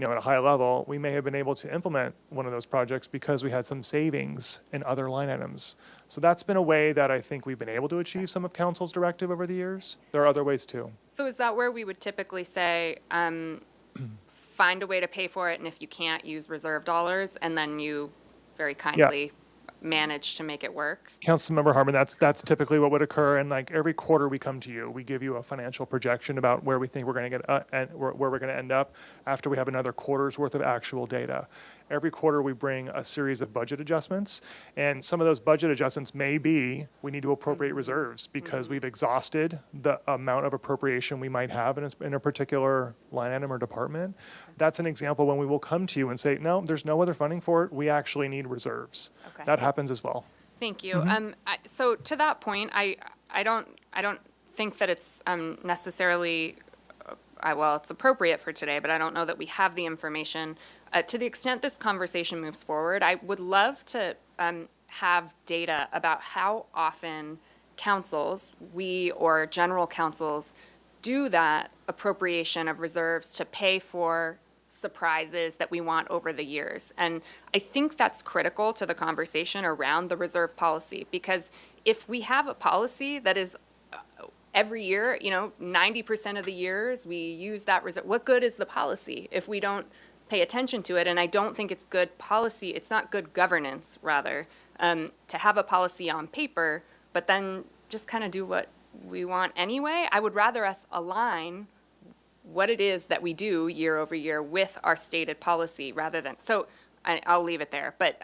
B: at a high level. We may have been able to implement one of those projects because we had some savings in other line items. So that's been a way that I think we've been able to achieve some of council's directive over the years. There are other ways too.
F: So is that where we would typically say, find a way to pay for it, and if you can't, use reserve dollars, and then you very kindly manage to make it work?
B: Councilmember Harmon, that's typically what would occur. And like every quarter we come to you, we give you a financial projection about where we think we're going to get and where we're going to end up after we have another quarter's worth of actual data. Every quarter we bring a series of budget adjustments, and some of those budget adjustments may be we need to appropriate reserves because we've exhausted the amount of appropriation we might have in a particular line item or department. That's an example when we will come to you and say, no, there's no other funding for it. We actually need reserves.
F: Okay.
B: That happens as well.
F: Thank you. So to that point, I don't think that it's necessarily, well, it's appropriate for today, but I don't know that we have the information. To the extent this conversation moves forward, I would love to have data about how often councils, we or general councils, do that appropriation of reserves to pay for surprises that we want over the years. And I think that's critical to the conversation around the reserve policy, because if we have a policy that is every year, 90% of the years we use that reserve, what good is the policy if we don't pay attention to it? And I don't think it's good policy, it's not good governance, rather, to have a policy on paper, but then just kind of do what we want anyway. I would rather us align what it is that we do year over year with our stated policy rather than, so I'll leave it there. But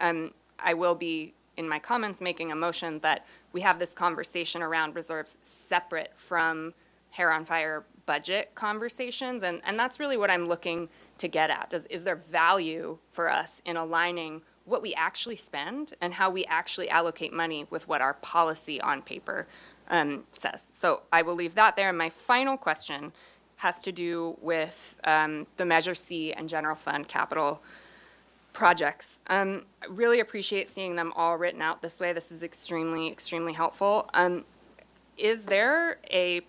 F: I will be, in my comments, making a motion that we have this conversation around reserves separate from hair on fire budget conversations. And that's really what I'm looking to get at. Is there value for us in aligning what we actually spend and how we actually allocate money with what our policy on paper says? So I will leave that there. And my final question has to do with the Measure C and general fund capital projects. I really appreciate seeing them all written out this way. This is extremely, extremely helpful. Is there a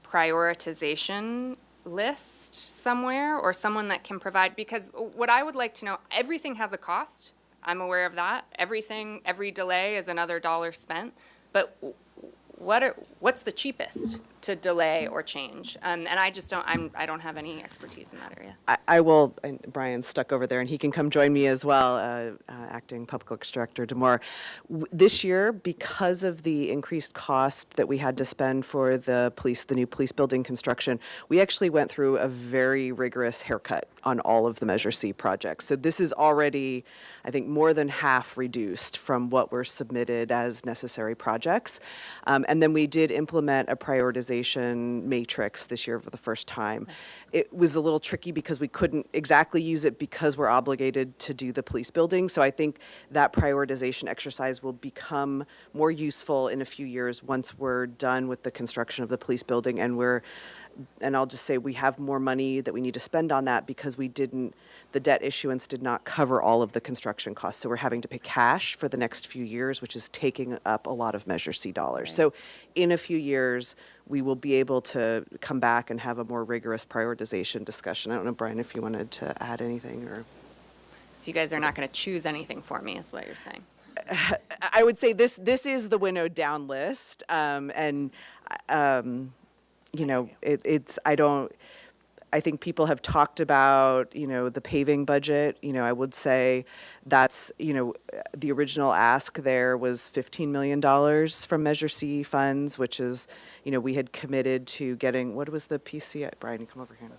F: prioritization list somewhere or someone that can provide? Because what I would like to know, everything has a cost. I'm aware of that. Every delay is another dollar spent. But what's the cheapest to delay or change? And I just I don't have any expertise in that area.
C: I will, and Brian's stuck over there, and he can come join me as well, Acting Public Works Director Demore. This year, because of the increased cost that we had to spend for the new police building construction, we actually went through a very rigorous haircut on all of the Measure C projects. So this is already, I think, more than half reduced from what were submitted as necessary projects. And then we did implement a prioritization matrix this year for the first time. It was a little tricky because we couldn't exactly use it because we're obligated to do the police building. So I think that prioritization exercise will become more useful in a few years once we're done with the construction of the police building and I'll just say we have more money that we need to spend on that because the debt issuance did not cover all of the construction costs. So we're having to pay cash for the next few years, which is taking up a lot of Measure C dollars. So in a few years, we will be able to come back and have a more rigorous prioritization discussion. I don't know, Brian, if you wanted to add anything or.
F: So you guys are not going to choose anything for me, is what you're saying?
C: I would say this is the winnowed down list. I think people have talked about, the paving budget. I would say that's, the original ask there was $15 million from Measure C funds, which is, we had committed to getting, what was the PCI? Brian, you come over here.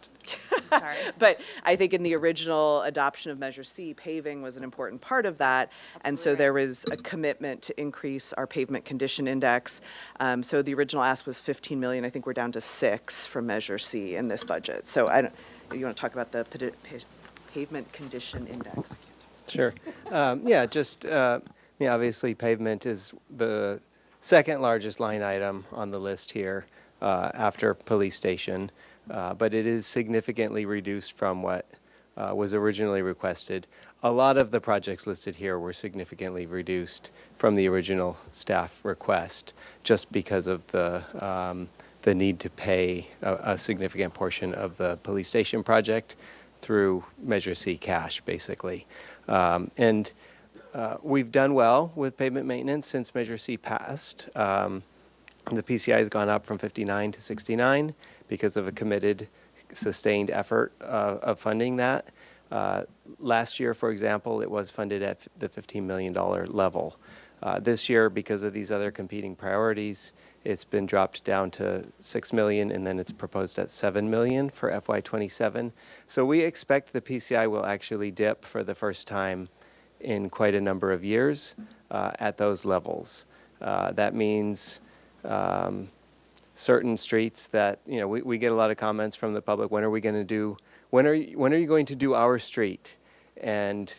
F: Sorry.
C: But I think in the original adoption of Measure C, paving was an important part of that. And so there was a commitment to increase our pavement condition index. So the original ask was 15 million. I think we're down to 6 from Measure C in this budget. So you want to talk about the pavement condition index?
G: Sure. Obviously pavement is the second largest line item on the list here after police station. But it is significantly reduced from what was originally requested. A lot of the projects listed here were significantly reduced from the original staff request, just because of the need to pay a significant portion of the police station project through Measure C cash, basically. We've done well with pavement maintenance since Measure C passed. The PCI has gone up from 59 to 69 because of a committed, sustained effort of funding that. Last year, for example, it was funded at the $15 million level. This year, because of these other competing priorities, it's been dropped down to $6 million, and then it's proposed at $7 million for FY27. So we expect the PCI will actually dip for the first time in quite a number of years at those levels. That means certain streets that, we get a lot of comments from the public, when are you going to do our street? And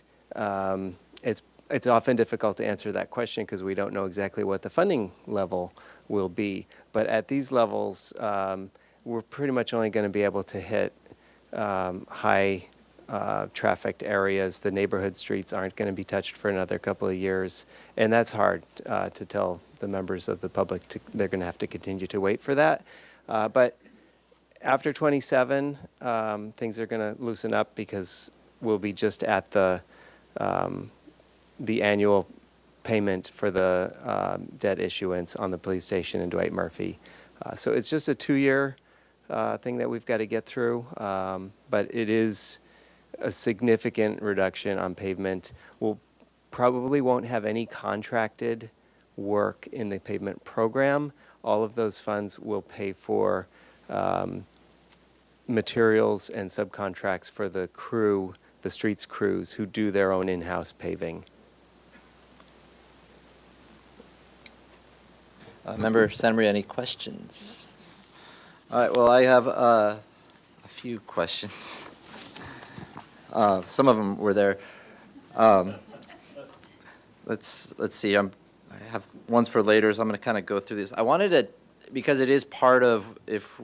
G: it's often difficult to answer that question because we don't know exactly what the funding level will be. But at these levels, we're pretty much only going to be able to hit high trafficked areas. The neighborhood streets aren't going to be touched for another couple of years. And that's hard to tell the members of the public. They're going to have to continue to wait for that. But after 27, things are going to loosen up because we'll be just at the annual payment for the debt issuance on the police station in Dwight Murphy. So it's just a 2-year thing that we've got to get through. But it is a significant reduction on pavement. We'll probably won't have any contracted work in the pavement program. All of those funds will pay for materials and subcontracts for the crew, the streets crews who do their own in-house paving.
A: Member Santa Maria, any questions? All right, well, I have a few questions. Some of them were there. Let's see, I have ones for later, so I'm going to kind of go through this. I wanted to, because it is part of, if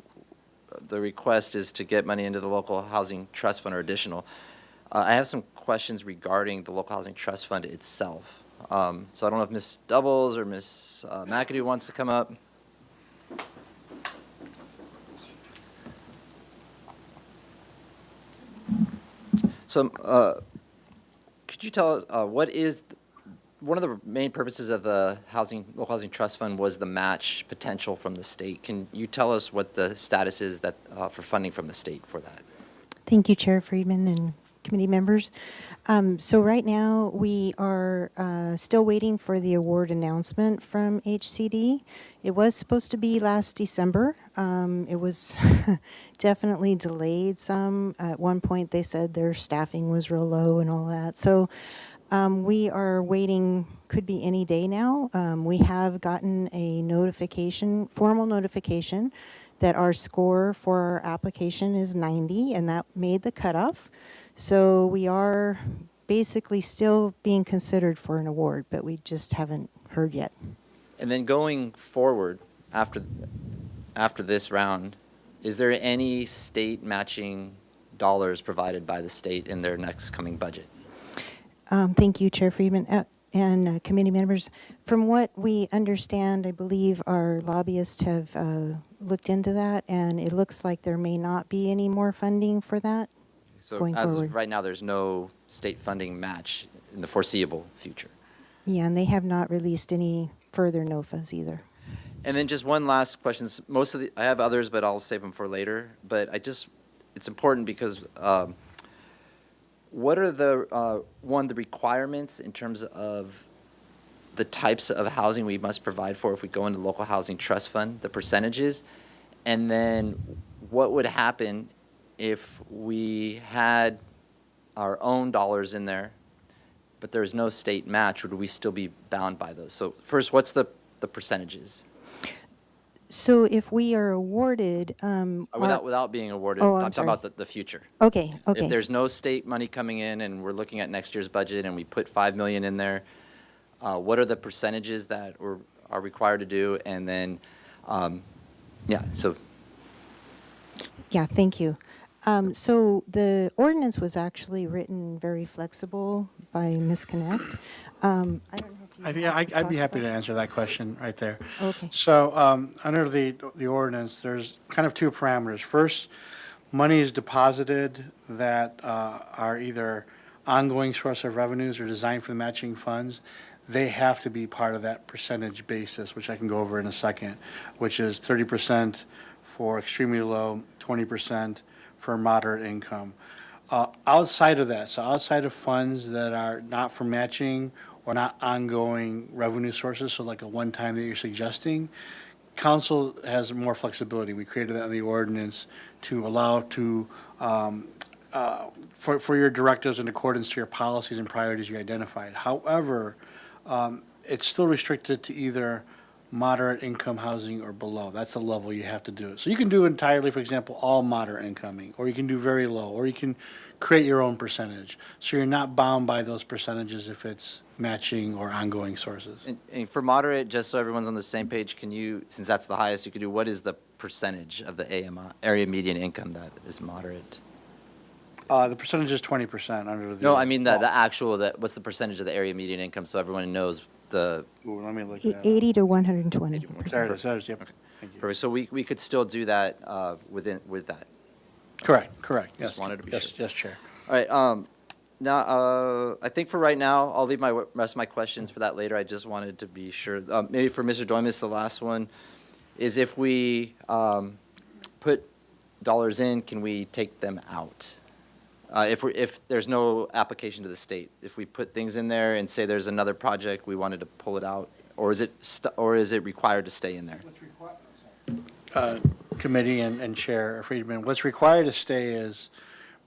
A: the request is to get money into the local housing trust fund or additional, I have some questions regarding the local housing trust fund itself. So I don't know if Ms. Doubles or Ms. McAdoo wants to come up. So, could you tell us what is one of the main purposes of the local housing trust fund was the match potential from the state? Can you tell us what the status is that for funding from the state for that?
H: Thank you, Chair Friedman and committee members. So right now, we are still waiting for the award announcement from HCD. It was supposed to be last December. It was definitely delayed some. At one point, they said their staffing was real low and all that. So we are waiting, could be any day now. We have gotten a notification, formal notification, that our score for our application is 90, and that made the cutoff. So we are basically still being considered for an award, but we just haven't heard yet.
A: And then going forward after this round, is there any state matching dollars provided by the state in their next coming budget?
H: Thank you, Chair Friedman and committee members. From what we understand, I believe our lobbyists have looked into that, and it looks like there may not be any more funding for that.
A: So
H: Going
A: as
H: forward.
A: of right now, there's no state funding match in the foreseeable future.
H: Yeah, and they have not released any further NOFAs either.
A: And then just one last question. I have others, but I'll save them for later. But it's important because what are the requirements in terms of the types of housing we must provide for if we go into local housing trust fund, the percentages, and then what would happen if we had our own dollars in there, but there's no state match? Would we still be bound by those? So first, what's the percentages?
H: So if we are awarded,
A: Without being awarded,
H: Oh,
A: I'm
H: I'm
A: talking
H: sorry.
A: about the future.
H: okay.
A: If there's no state money coming in and we're looking at next year's budget and we put 5 million in there, what are the percentages that are required to do? And then, so.
H: Yeah, thank you. So the ordinance was actually written very flexible by Ms. Connect. I don't know if you
I: I'd
H: want to
I: be
H: talk
I: happy
H: about-
I: to answer that question right there.
H: Okay.
I: So under the ordinance, there's kind of two parameters. First, money is deposited that are either ongoing source of revenues or designed for the matching funds. They have to be part of that percentage basis, which I can go over in a second, which is 30% for extremely low, 20% for moderate income. Outside of that, so outside of funds that are not for matching or not ongoing revenue sources, so like a one-time that you're suggesting, council has more flexibility. We created that in the ordinance to allow for your directives in accordance to your policies and priorities you identified. However, it's still restricted to either moderate income housing or below. That's the level you have to do it. So you can do entirely, for example, all moderate incoming, or you can do very low, or you can create your own percentage. So you're not bound by those percentages if it's matching or ongoing sources.
A: And for moderate, just so everyone's on the same page, can you, since that's the highest you could do, what is the percentage of the area median income that is moderate?
I: The percentage is 20% under the.
A: No, I mean the actual, what's the percentage of the area median income so everyone knows the,
I: Ooh, let me look that up.
H: 80 to 120.
I: There it is, yep. Thank you.
A: perfect. So we could still do that with that.
I: Correct, yes.
A: Just wanted to be
I: Yes,
A: sure.
I: yes, Chair.
A: All right, now, I think for right now, I'll leave my rest of my questions for that later. I just wanted to be sure. Maybe for Mr. Doimus, the last one is if we put dollars in, can we take them out? If there's no application to the state, if we put things in there and say there's another project, we wanted to pull it out, or is it required to stay in there?
I: Committee and Chair Friedman, what's required to stay is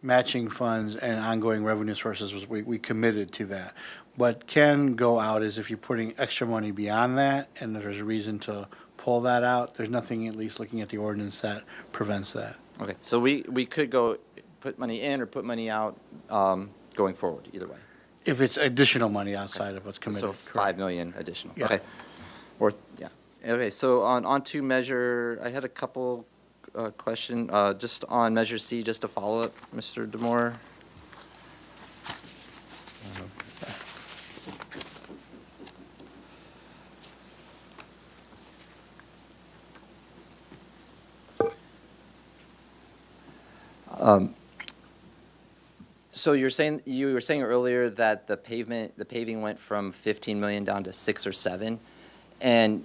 I: matching funds and ongoing revenue sources. We committed to that. What can go out is if you're putting extra money beyond that and there's a reason to pull that out. There's nothing, at least looking at the ordinance, that prevents that.
A: Okay, so we could go put money in or put money out going forward, either way.
I: If it's additional money outside of what's committed.
A: So
I: correct.
A: 5 million additional.
I: Yeah.
A: Okay. Or, yeah. Okay, so on to measure, I had a couple question, just on measure C, just to follow up, Mr. Demore. So you were saying earlier that the paving went from 15 million down to 6 or 7, and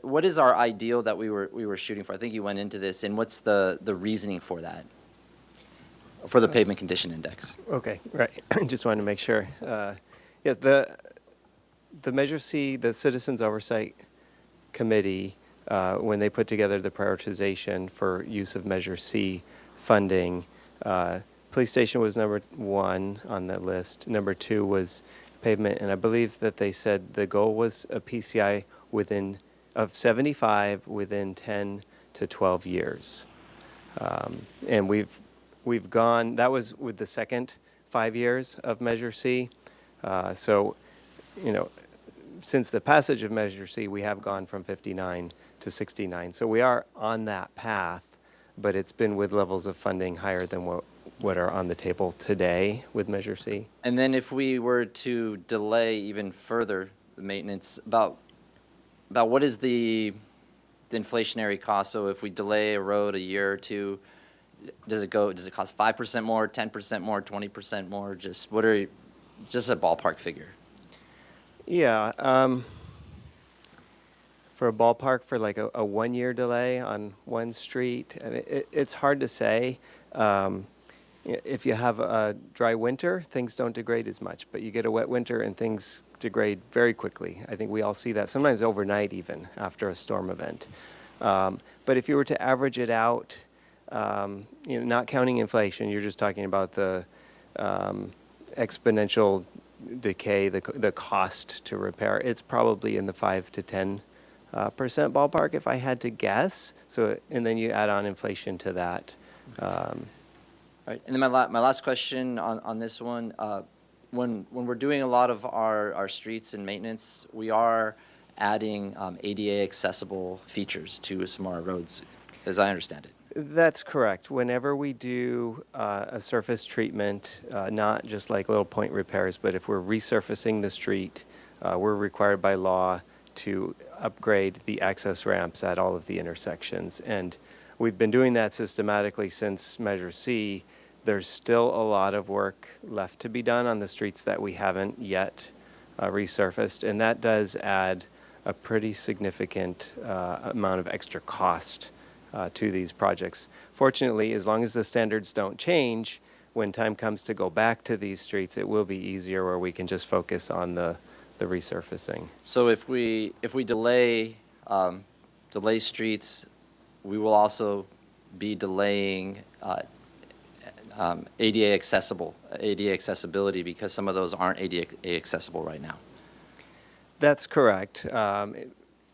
A: what is our ideal that we were shooting for? I think you went into this, and what's the reasoning for that, for the pavement condition index?
G: Okay, right. Just wanted to make sure. Yeah, the Measure C, the Citizens Oversight Committee, when they put together the prioritization for use of Measure C funding, police station was number 1 on the list. Number 2 was pavement, and I believe that they said the goal was a PCI of 75 within 10 to 12 years. And we've gone, that was with the second 5 years of Measure C. So, since the passage of Measure C, we have gone from 59 to 69. So we are on that path, but it's been with levels of funding higher than what are on the table today with Measure C.
A: And then if we were to delay even further the maintenance, about what is the inflationary cost? So if we delay a road a year or two, does it cost 5% more, 10% more, 20% more? Just a ballpark figure?
G: Yeah, for a ballpark for like a 1-year delay on one street, I mean, it's hard to say. If you have a dry winter, things don't degrade as much, but you get a wet winter and things degrade very quickly. I think we all see that, sometimes overnight even, after a storm event. But if you were to average it out, not counting inflation, you're just talking about the exponential decay, the cost to repair, it's probably in the 5 to 10% ballpark if I had to guess. So, and then you add on inflation to that.
A: All right, and then my last question on this one, when we're doing a lot of our streets and maintenance, we are adding ADA accessible features to some of our roads, as I understand it.
G: That's correct. Whenever we do a surface treatment, not just like little point repairs, but if we're resurfacing the street, we're required by law to upgrade the access ramps at all of the intersections. And we've been doing that systematically since Measure C. There's still a lot of work left to be done on the streets that we haven't yet resurfaced, and that does add a pretty significant amount of extra cost to these projects. Fortunately, as long as the standards don't change, when time comes to go back to these streets, it will be easier where we can just focus on the resurfacing.
A: So if we delay streets, we will also be delaying ADA accessibility because some of those aren't ADA accessible right now.
G: That's correct.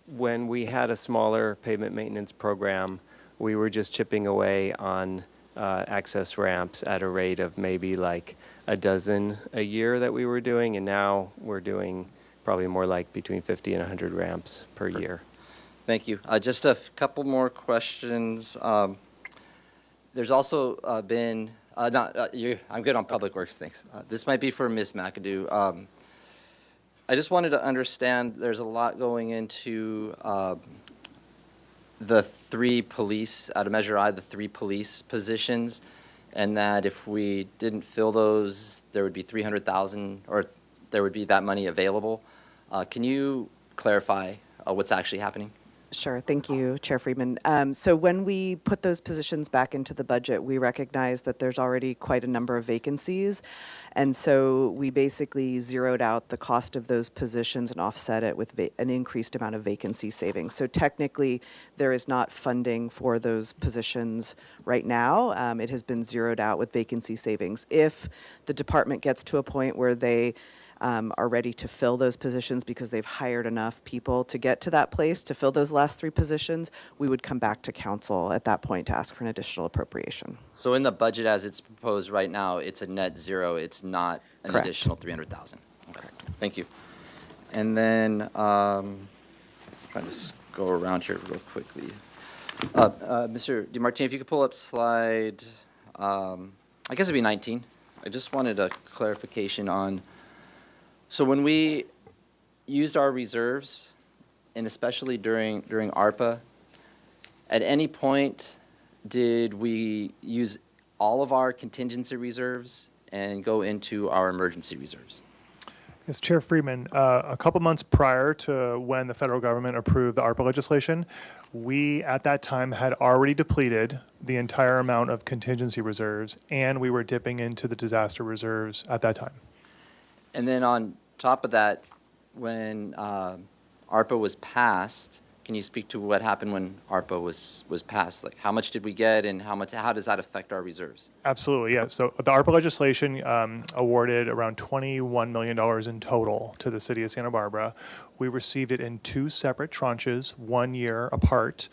G: When we had a smaller pavement maintenance program, we were just chipping away on access ramps at a rate of maybe like a dozen a year that we were doing, and now we're doing probably more like between 50 and 100 ramps per year.
A: Thank you. Just a couple more questions. There's also been, I'm good on public works, thanks. This might be for Ms. McAdoo. I just wanted to understand, there's a lot going into the 3 police, out of Measure I, the 3 police positions, and that if we didn't fill those, there would be 300,000, or there would be that money available. Can you clarify what's actually happening?
C: Sure. Thank you, Chair Friedman. So when we put those positions back into the budget, we recognize that there's already quite a number of vacancies. And so we basically zeroed out the cost of those positions and offset it with an increased amount of vacancy savings. So technically, there is not funding for those positions right now. It has been zeroed out with vacancy savings. If the department gets to a point where they are ready to fill those positions because they've hired enough people to get to that place to fill those last 3 positions, we would come back to council at that point to ask for an additional appropriation.
A: So in the budget as it's proposed right now, it's a net zero, it's not an
C: Correct.
A: additional 300,000? Okay, thank you. And then, trying to go around here real quickly. Mr. DiMartini, if you could pull up slide, I guess it'd be 19. I just wanted a clarification on, so when we used our reserves, and especially during ARPA, at any point, did we use all of our contingency reserves and go into our emergency reserves?
B: Yes, Chair Friedman, a couple months prior to when the federal government approved the ARPA legislation, we at that time had already depleted the entire amount of contingency reserves, and we were dipping into the disaster reserves at that time.
A: And then on top of that, when ARPA was passed, can you speak to what happened when ARPA was passed? Like, how much did we get, and how does that affect our reserves?
B: Absolutely, yeah. So the ARPA legislation awarded around $21 million in total to the city of Santa Barbara. We received it in 2 separate tranches, 1 year apart.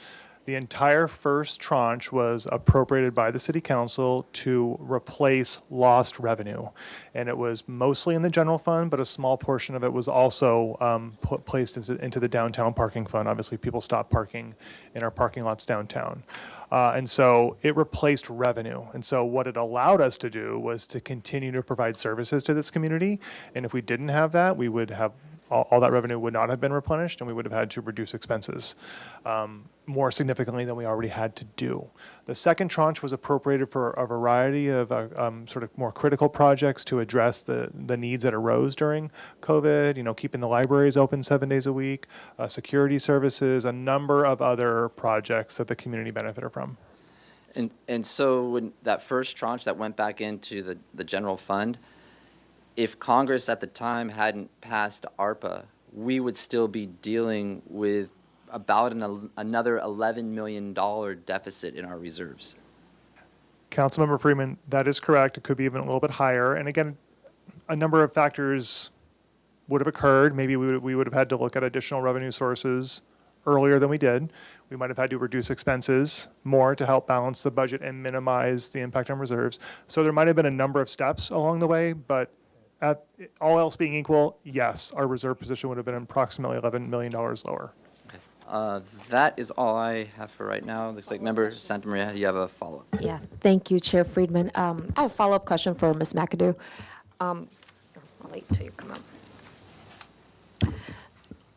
B: The entire first tranche was appropriated by the city council to replace lost revenue. And it was mostly in the general fund, but a small portion of it was also placed into the downtown parking fund. Obviously, people stopped parking in our parking lots downtown. And so it replaced revenue. And so what it allowed us to do was to continue to provide services to this community. And if we didn't have that, we would have all that revenue would not have been replenished, and we would have had to reduce expenses more significantly than we already had to do. The second tranche was appropriated for a variety of sort of more critical projects to address the needs that arose during COVID, keeping the libraries open 7 days a week, security services, a number of other projects that the community benefited from.
A: And so when that first tranche that went back into the general fund, if Congress at the time hadn't passed ARPA, we would still be dealing with about another $11 million deficit in our reserves.
B: Councilmember Freeman, that is correct. It could be even a little bit higher. And again, a number of factors would have occurred. Maybe we would have had to look at additional revenue sources earlier than we did. We might have had to reduce expenses more to help balance the budget and minimize the impact on reserves. So there might have been a number of steps along the way, but at all else being equal, yes, our reserve position would have been approximately $11 million lower.
A: That is all I have for right now. Looks like Member Santa Maria, you have a follow-up.
J: Yeah, thank you, Chair Friedman. I have a follow-up question for Ms. McAdoo. I'll wait till you come up.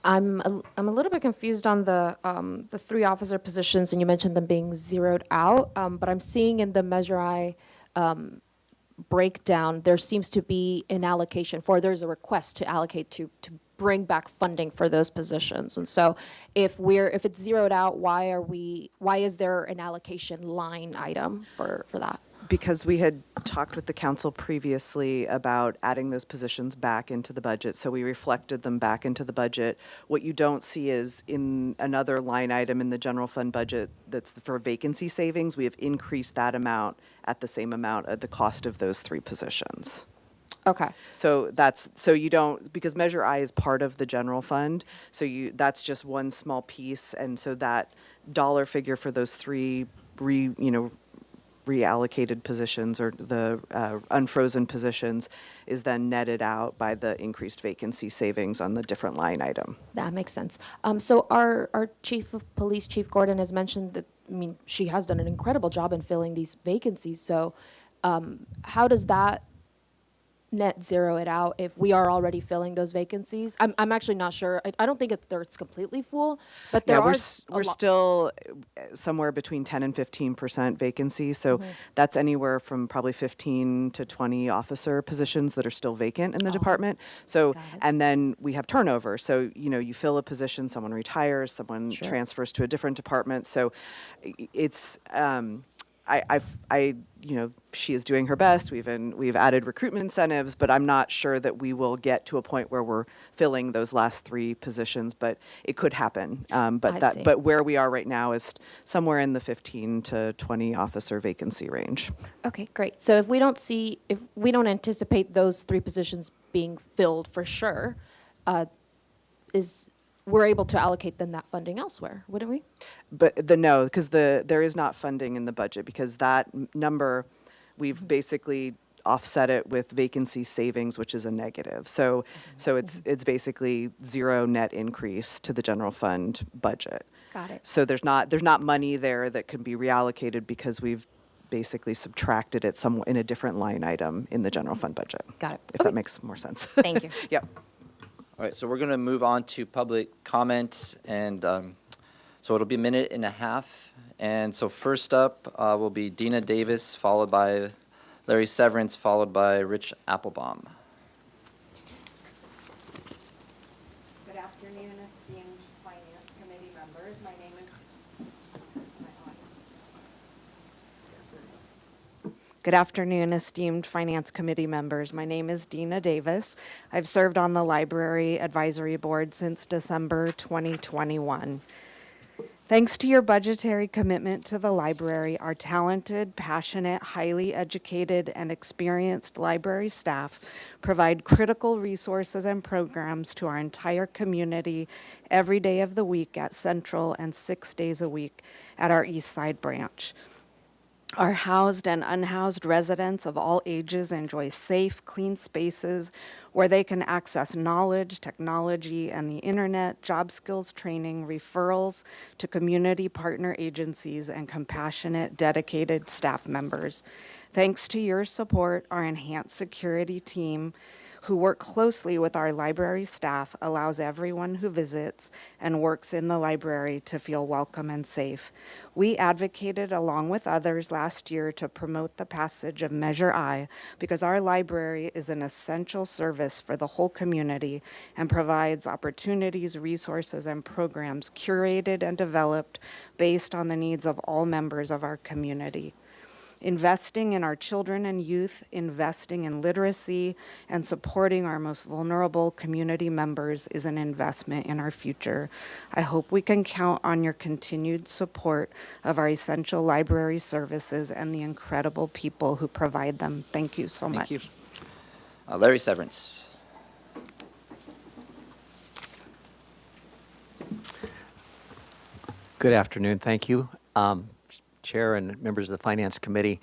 J: I'm a little bit confused on the 3 officer positions, and you mentioned them being zeroed out, but I'm seeing in the Measure I breakdown, there seems to be an allocation there's a request to allocate to bring back funding for those positions. And so if it's zeroed out, why is there an allocation line item for that?
C: Because we had talked with the council previously about adding those positions back into the budget, so we reflected them back into the budget. What you don't see is in another line item in the general fund budget that's for vacancy savings, we have increased that amount at the same amount at the cost of those 3 positions.
J: Okay.
C: So you don't, because Measure I is part of the general fund, so that's just one small piece, and so that dollar figure for those 3 reallocated positions or the unfrozen positions is then netted out by the increased vacancy savings on the different line item.
J: That makes sense. So our Chief of Police, Chief Gordon, has mentioned that, she has done an incredible job in filling these vacancies. So how does that net zero it out if we are already filling those vacancies? I'm actually not sure. I don't think it's completely full, but there
C: we're
J: are
C: still somewhere between 10 and 15% vacancy. So that's anywhere from probably 15 to 20 officer positions that are still vacant in the department. So, and then we have turnover. So, you fill a position, someone retires, someone transfers to a different department. So it's, she is doing her best. We've added recruitment incentives, but I'm not sure that we will get to a point where we're filling those last 3 positions. But it could happen. But where we are right now is somewhere in the 15 to 20 officer vacancy range.
J: Okay, great. So if we don't anticipate those 3 positions being filled for sure, we're able to allocate then that funding elsewhere, wouldn't we?
C: But no, because there is not funding in the budget, because that number, we've basically offset it with vacancy savings, which is a negative. So it's basically zero net increase to the general fund budget.
D: Got it.
C: So there's not money there that can be reallocated, because we've basically subtracted it in a different line item in the general fund budget.
D: Got it.
C: If
D: Okay.
C: that makes more sense.
D: Thank you.
C: Yep.
A: All right, so we're going to move on to public comments, and so it'll be a minute and a half. And so first up will be Dina Davis, followed by Larry Severance, followed by Rich Applebaum.
K: Good afternoon, esteemed Finance Committee members. My name is... Good afternoon, esteemed Finance Committee members. My name is Dina Davis. I've served on the Library Advisory Board since December 2021. Thanks to your budgetary commitment to the library, our talented, passionate, highly educated, and experienced library staff provide critical resources and programs to our entire community every day of the week at Central and 6 days a week at our East Side branch. Our housed and unhoused residents of all ages enjoy safe, clean spaces where they can access knowledge, technology, and the internet, job skills training, referrals to community partner agencies, and compassionate, dedicated staff members. Thanks to your support, our enhanced security team, who work closely with our library staff, allows everyone who visits and works in the library to feel welcome and safe. We advocated along with others last year to promote the passage of Measure I, because our library is an essential service for the whole community and provides opportunities, resources, and programs curated and developed based on the needs of all members of our community. Investing in our children and youth, investing in literacy, and supporting our most vulnerable community members is an investment in our future. I hope we can count on your continued support of our essential library services and the incredible people who provide them. Thank you so much.
A: Thank you. Larry Severance.
L: Good afternoon. Thank you, Chair and members of the Finance Committee.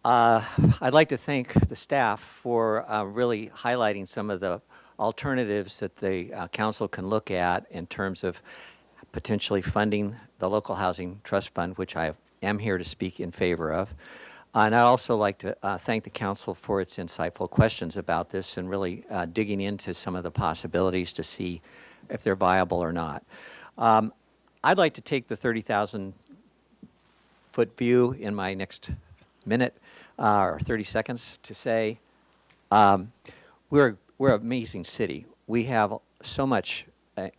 L: I'd like to thank the staff for really highlighting some of the alternatives that the council can look at in terms of potentially funding the Local Housing Trust Fund, which I am here to speak in favor of. And I'd also like to thank the council for its insightful questions about this and really digging into some of the possibilities to see if they're viable or not. I'd like to take the 30,000 foot view in my next minute or 30 seconds to say we're an amazing city. We have so much,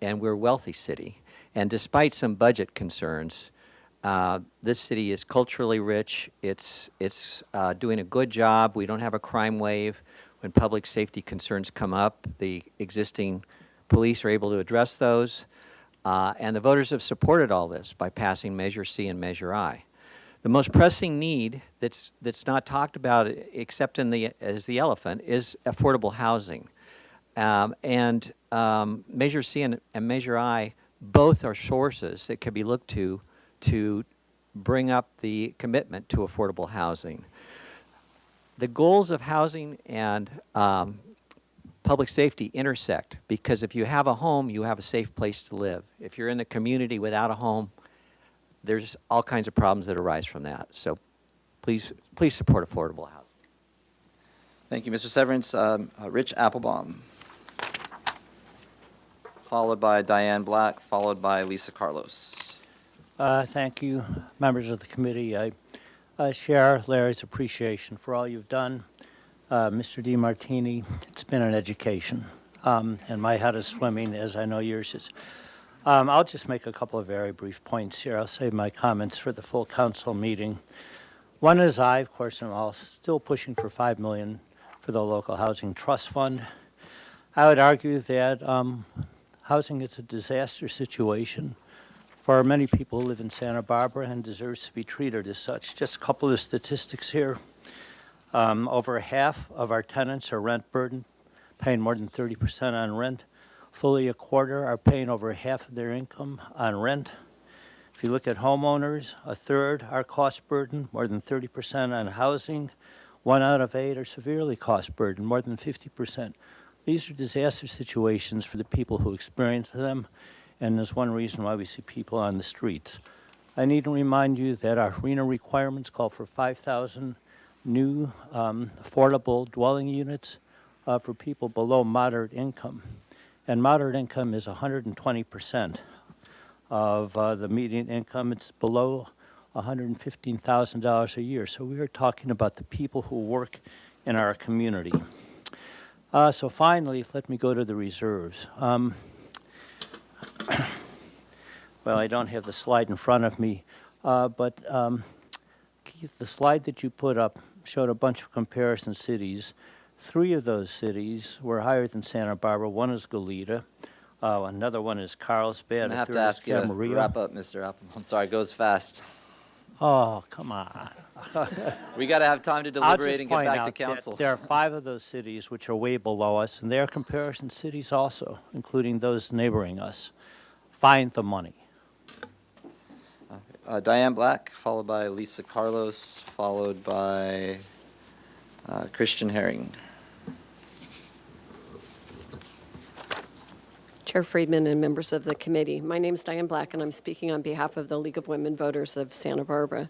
L: and we're a wealthy city. And despite some budget concerns, this city is culturally rich. It's doing a good job. We don't have a crime wave. When public safety concerns come up, the existing police are able to address those. And the voters have supported all this by passing Measure C and Measure I. The most pressing need that's not talked about except as the elephant is affordable housing. And Measure C and Measure I both are sources that can be looked to bring up the commitment to affordable housing. The goals of housing and public safety intersect, because if you have a home, you have a safe place to live. If you're in the community without a home, there's all kinds of problems that arise from that. So please support affordable housing.
A: Thank you, Mr. Severance. Rich Applebaum, followed by Diane Black, followed by Lisa Carlos.
M: Thank you, members of the committee. I share Larry's appreciation for all you've done. Mr. DiMartini, it's been an education, and my head is swimming, as I know yours is. I'll just make a couple of very brief points here. I'll save my comments for the full council meeting. One is I, of course, am all still pushing for $5 million for the Local Housing Trust Fund. I would argue that housing is a disaster situation for many people who live in Santa Barbara and deserves to be treated as such. Just a couple of statistics here. Over half of our tenants are rent burdened paying more than 30% on rent. Fully a quarter are paying over half of their income on rent. If you look at homeowners, a third are cost burdened, more than 30% on housing. 1 out of 8 are severely cost burdened, more than 50%. These are disaster situations for the people who experience them, and there's one reason why we see people on the streets. I need to remind you that our RHNA requirements call for 5,000 new affordable dwelling units for people below moderate income. And moderate income is 120% of the median income. It's below $115,000 a year. So we are talking about the people who work in our community. So finally, let me go to the reserves. Well, I don't have the slide in front of me, but Keith, the slide that you put up showed a bunch of comparison cities. 3 of those cities were higher than Santa Barbara. One is Goleta. Another one is Carlsbad.
A: I'm going to have to ask you to wrap up, Mr. Appel. I'm sorry, it goes fast.
M: Oh, come on.
A: We got to have time to
M: I'll
A: deliberate
M: just
A: and get
M: point
A: back
M: out
A: to council.
M: that there are 5 of those cities which are way below us, and they are comparison cities also, including those neighboring us. Find the money.
A: Diane Black, followed by Lisa Carlos, followed by Christian Herring.
N: Chair Friedman and members of the committee. My name is Diane Black, and I'm speaking on behalf of the League of Women Voters of Santa Barbara.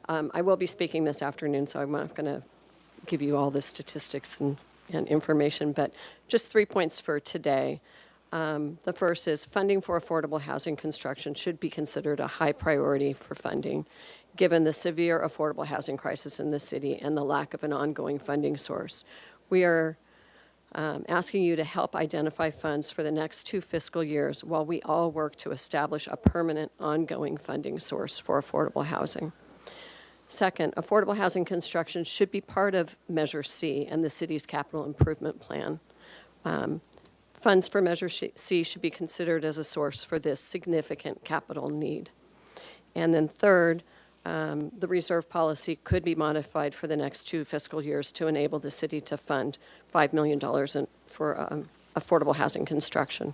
N: I will be speaking this afternoon, so I'm not going to give you all the statistics and information, but just 3 points for today. The first is funding for affordable housing construction should be considered a high priority for funding, given the severe affordable housing crisis in the city and the lack of an ongoing funding source. We are asking you to help identify funds for the next 2 fiscal years while we all work to establish a permanent ongoing funding source for affordable housing. Second, affordable housing construction should be part of Measure C and the city's capital improvement plan. Funds for Measure C should be considered as a source for this significant capital need. And then third, the reserve policy could be modified for the next 2 fiscal years to enable the city to fund $5 million for affordable housing construction.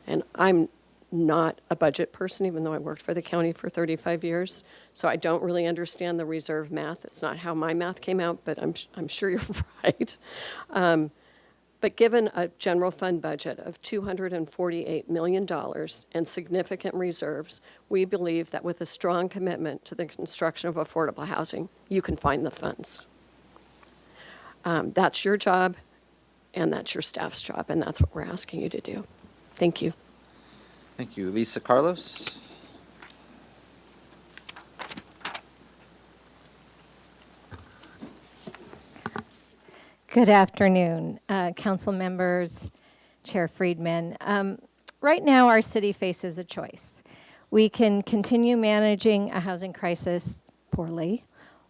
N: And I'm not a budget person, even though I worked for the county for 35 years, so I don't really understand the reserve math. It's not how my math came out, but I'm sure you're right. But given a general fund budget of $248 million and significant reserves, we believe that with a strong commitment to the construction of affordable housing, you can find the funds. That's your job, and that's your staff's job, and that's what we're asking you to do. Thank you.
A: Thank you. Lisa Carlos.
O: Good afternoon, council members, Chair Friedman. Right now, our city faces a choice. We can continue managing a housing crisis poorly,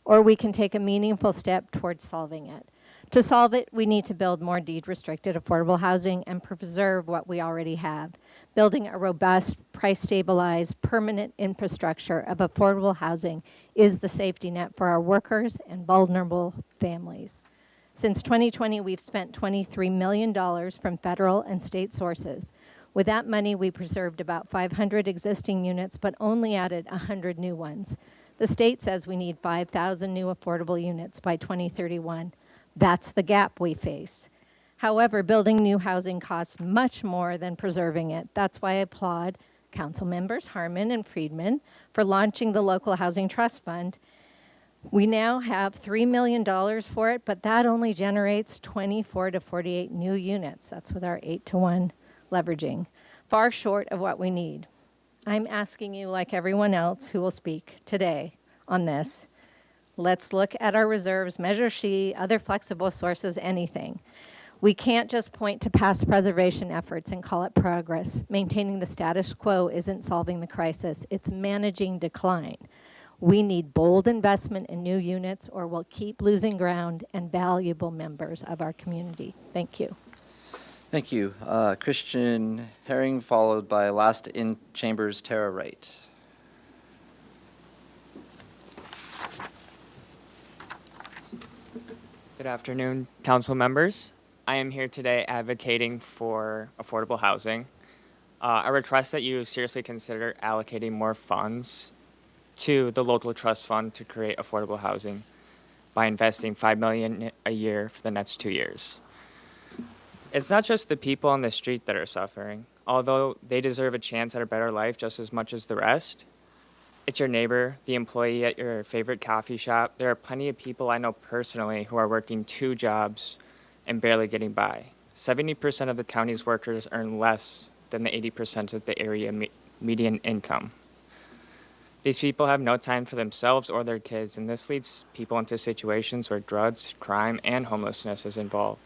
O: or we can take a meaningful step towards solving it. To solve it, we need to build more deed-restricted affordable housing and preserve what we already have. Building a robust, price-stabilized, permanent infrastructure of affordable housing is the safety net for our workers and vulnerable families. Since 2020, we've spent $23 million from federal and state sources. With that money, we preserved about 500 existing units, but only added 100 new ones. The state says we need 5,000 new affordable units by 2031. That's the gap we face. However, building new housing costs much more than preserving it. That's why I applaud Council members Harmon and Friedman for launching the Local Housing Trust Fund. We now have $3 million for it, but that only generates 24 to 48 new units. That's with our 8-to-1 leveraging, far short of what we need. I'm asking you, like everyone else who will speak today on this, let's look at our reserves, Measure C, other flexible sources, anything. We can't just point to past preservation efforts and call it progress. Maintaining the status quo isn't solving the crisis, it's managing decline. We need bold investment in new units or we'll keep losing ground and valuable members of our community. Thank you.
A: Thank you. Christian Herring, followed by last in chambers, Tara Wright.
P: Good afternoon, council members. I am here today advocating for affordable housing. I request that you seriously consider allocating more funds to the local trust fund to create affordable housing by investing $5 million a year for the next 2 years. It's not just the people on the street that are suffering, although they deserve a chance at a better life just as much as the rest. It's your neighbor, the employee at your favorite coffee shop. There are plenty of people I know personally who are working 2 jobs and barely getting by. 70% of the county's workers earn less than the 80% of the area median income. These people have no time for themselves or their kids, and this leads people into situations where drugs, crime, and homelessness is involved.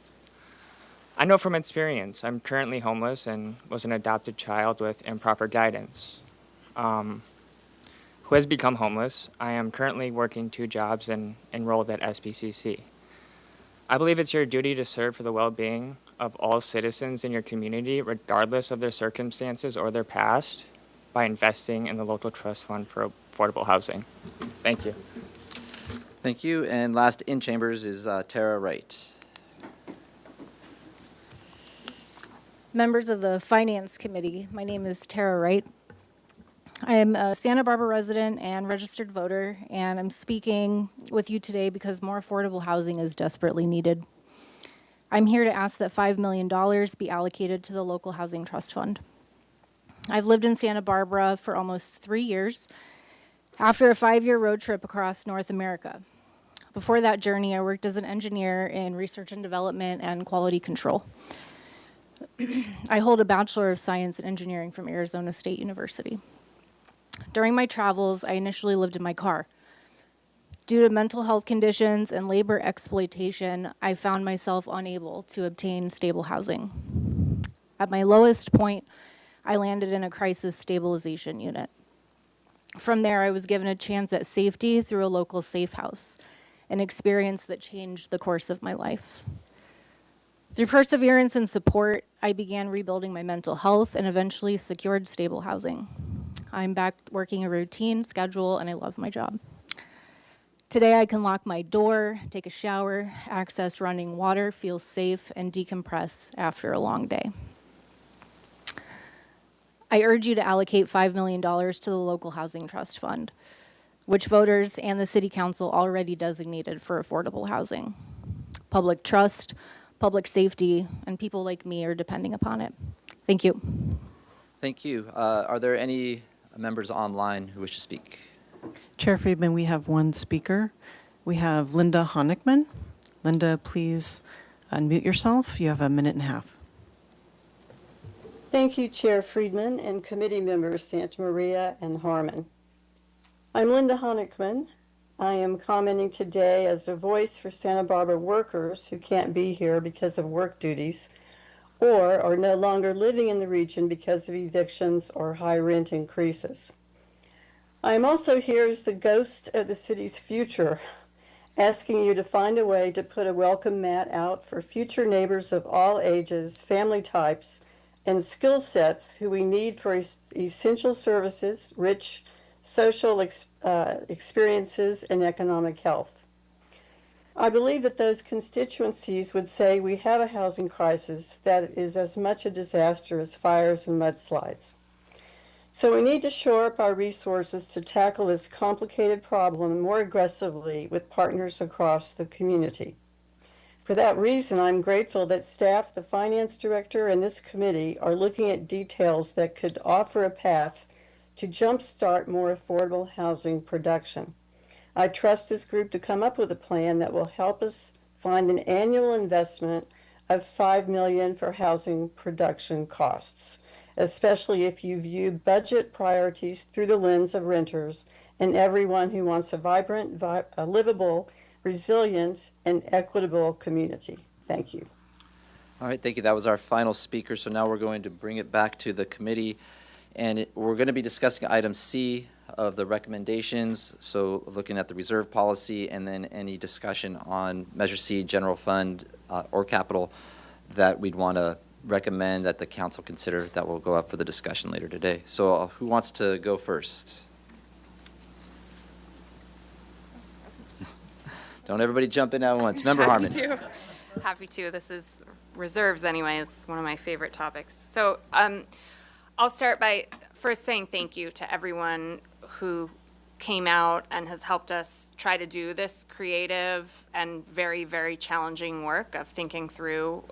P: I know from experience, I'm currently homeless and was an adopted child with improper guidance. Who has become homeless. I am currently working 2 jobs and enrolled at SBCC. I believe it's your duty to serve for the well-being of all citizens in your community, regardless of their circumstances or their past, by investing in the local trust fund for affordable housing. Thank you.
A: Thank you. And last in chambers is Tara Wright.
Q: Members of the Finance Committee, my name is Tara Wright. I am a Santa Barbara resident and registered voter, and I'm speaking with you today because more affordable housing is desperately needed. I'm here to ask that $5 million be allocated to the local housing trust fund. I've lived in Santa Barbara for almost 3 years after a 5-year road trip across North America. Before that journey, I worked as an engineer in research and development and quality control. I hold a Bachelor of Science in Engineering from Arizona State University. During my travels, I initially lived in my car. Due to mental health conditions and labor exploitation, I found myself unable to obtain stable housing. At my lowest point, I landed in a crisis stabilization unit. From there, I was given a chance at safety through a local safe house, an experience that changed the course of my life. Through perseverance and support, I began rebuilding my mental health and eventually secured stable housing. I'm back working a routine schedule, and I love my job. Today, I can lock my door, take a shower, access running water, feel safe, and decompress after a long day. I urge you to allocate $5 million to the local housing trust fund, which voters and the city council already designated for affordable housing. Public trust, public safety, and people like me are depending upon it. Thank you.
A: Thank you. Are there any members online who wish to speak?
R: Chair Friedman, we have one speaker. We have Linda Honigman. Linda, please unmute yourself. You have 1.5 minutes.
S: Thank you, Chair Friedman and committee members Santa Maria and Harmon. I'm Linda Honigman. I am commenting today as a voice for Santa Barbara workers who can't be here because of work duties or are no longer living in the region because of evictions or high rent increases. I am also here as the ghost of the city's future, asking you to find a way to put a welcome mat out for future neighbors of all ages, family types, and skill sets who we need for essential services, rich social experiences, and economic health. I believe that those constituencies would say we have a housing crisis that is as much a disaster as fires and mudslides. So we need to shore up our resources to tackle this complicated problem more aggressively with partners across the community. For that reason, I'm grateful that staff, the finance director, and this committee are looking at details that could offer a path to jumpstart more affordable housing production. I trust this group to come up with a plan that will help us find an annual investment of $5 million for housing production costs, especially if you view budget priorities through the lens of renters and everyone who wants a vibrant, livable, resilient, and equitable community. Thank you.
A: All right, thank you. That was our final speaker. So now we're going to bring it back to the committee, and we're going to be discussing item C of the recommendations. So looking at the reserve policy and then any discussion on Measure C, general fund or capital that we'd want to recommend that the council consider that will go up for the discussion later today. So who wants to go first? Don't everybody jump in at once. Member Harmon.
F: Happy to. This is reserves anyway. It's one of my favorite topics. So I'll start by first saying thank you to everyone who came out and has helped us try to do this creative and very, very challenging work of thinking through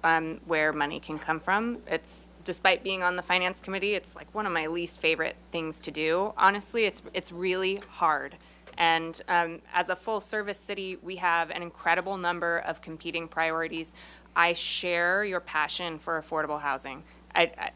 F: where money can come from. It's, despite being on the finance committee, it's like one of my least favorite things to do. Honestly, it's really hard. And as a full service city, we have an incredible number of competing priorities. I share your passion for affordable housing. I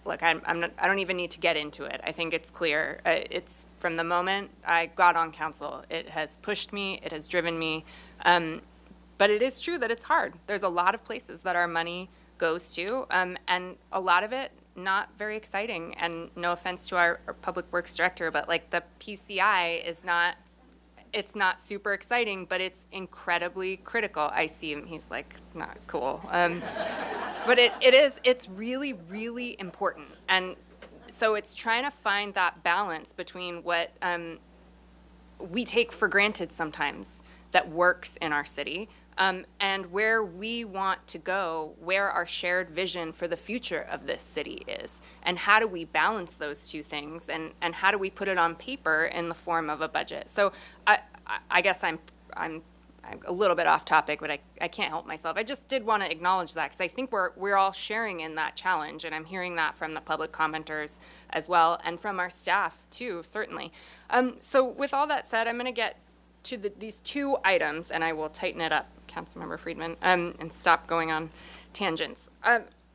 F: don't even need to get into it. I think it's clear. It's from the moment I got on council, it has pushed me, it has driven me. But it is true that it's hard. There's a lot of places that our money goes to, and a lot of it not very exciting. And no offense to our public works director, but like the PCI is not, it's not super exciting, but it's incredibly critical. I see him, he's like, not cool. But it's really, really important. And so it's trying to find that balance between what we take for granted sometimes that works in our city, and where we want to go, where our shared vision for the future of this city is. And how do we balance those two things, and how do we put it on paper in the form of a budget? So I guess I'm a little bit off topic, but I can't help myself. I just did want to acknowledge that, because I think we're all sharing in that challenge, and I'm hearing that from the public commenters as well, and from our staff too, certainly. So with all that said, I'm going to get to these two items, and I will tighten it up, Councilmember Friedman, and stop going on tangents.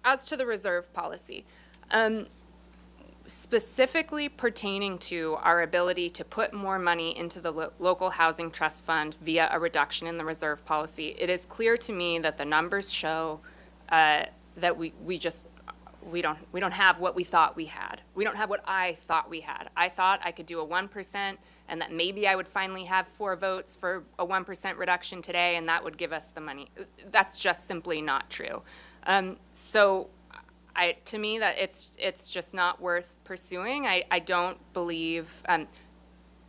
F: As to the reserve policy, specifically pertaining to our ability to put more money into the local housing trust fund via a reduction in the reserve policy, it is clear to me that the numbers show that we don't have what we thought we had. We don't have what I thought we had. I thought I could do a 1%, and that maybe I would finally have 4 votes for a 1% reduction today, and that would give us the money. That's just simply not true. So to me, that it's just not worth pursuing. I don't believe,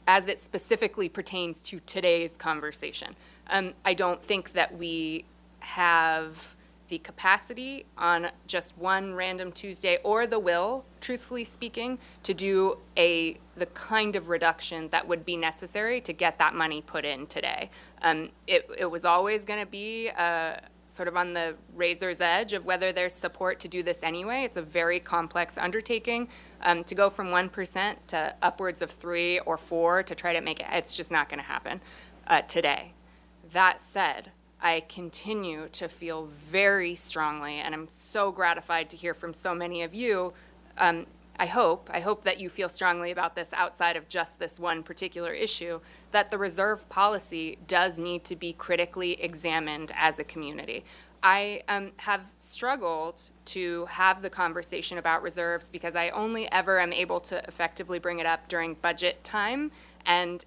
F: as it specifically pertains to today's conversation, I don't think that we have the capacity on just one random Tuesday, or the will, truthfully speaking, to do the kind of reduction that would be necessary to get that money put in today. It was always going to be sort of on the razor's edge of whether there's support to do this anyway. It's a very complex undertaking. To go from 1% to upwards of 3 or 4 to try to make it, it's just not going to happen today. That said, I continue to feel very strongly, and I'm so gratified to hear from so many of you. I hope that you feel strongly about this outside of just this one particular issue, that the reserve policy does need to be critically examined as a community. I have struggled to have the conversation about reserves because I only ever am able to effectively bring it up during budget time. And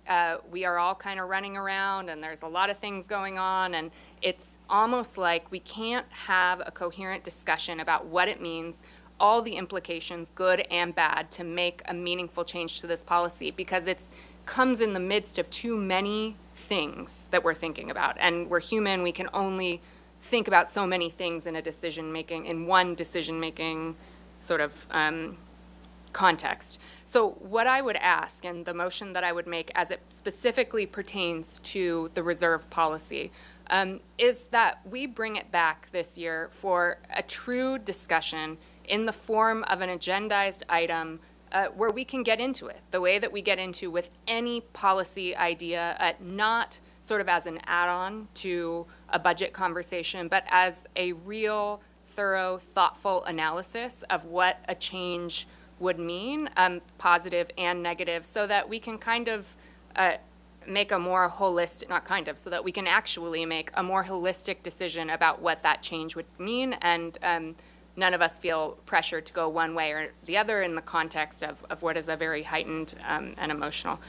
F: we are all kind of running around, and there's a lot of things going on, and it's almost like we can't have a coherent discussion about what it means, all the implications, good and bad, to make a meaningful change to this policy, because it comes in the midst of too many things that we're thinking about. And we're human, we can only think about so many things in one decision-making sort of context. So what I would ask, and the motion that I would make as it specifically pertains to the reserve policy, is that we bring it back this year for a true discussion in the form of an agendized item where we can get into it, the way that we get into with any policy idea, not sort of as an add-on to a budget conversation, but as a real, thorough, thoughtful analysis of what a change would mean, positive and negative, so that we can kind of make a more holistic, so that we can actually make a more holistic decision about what that change would mean, and none of us feel pressured to go one way or the other in the context of what is a very heightened and emotional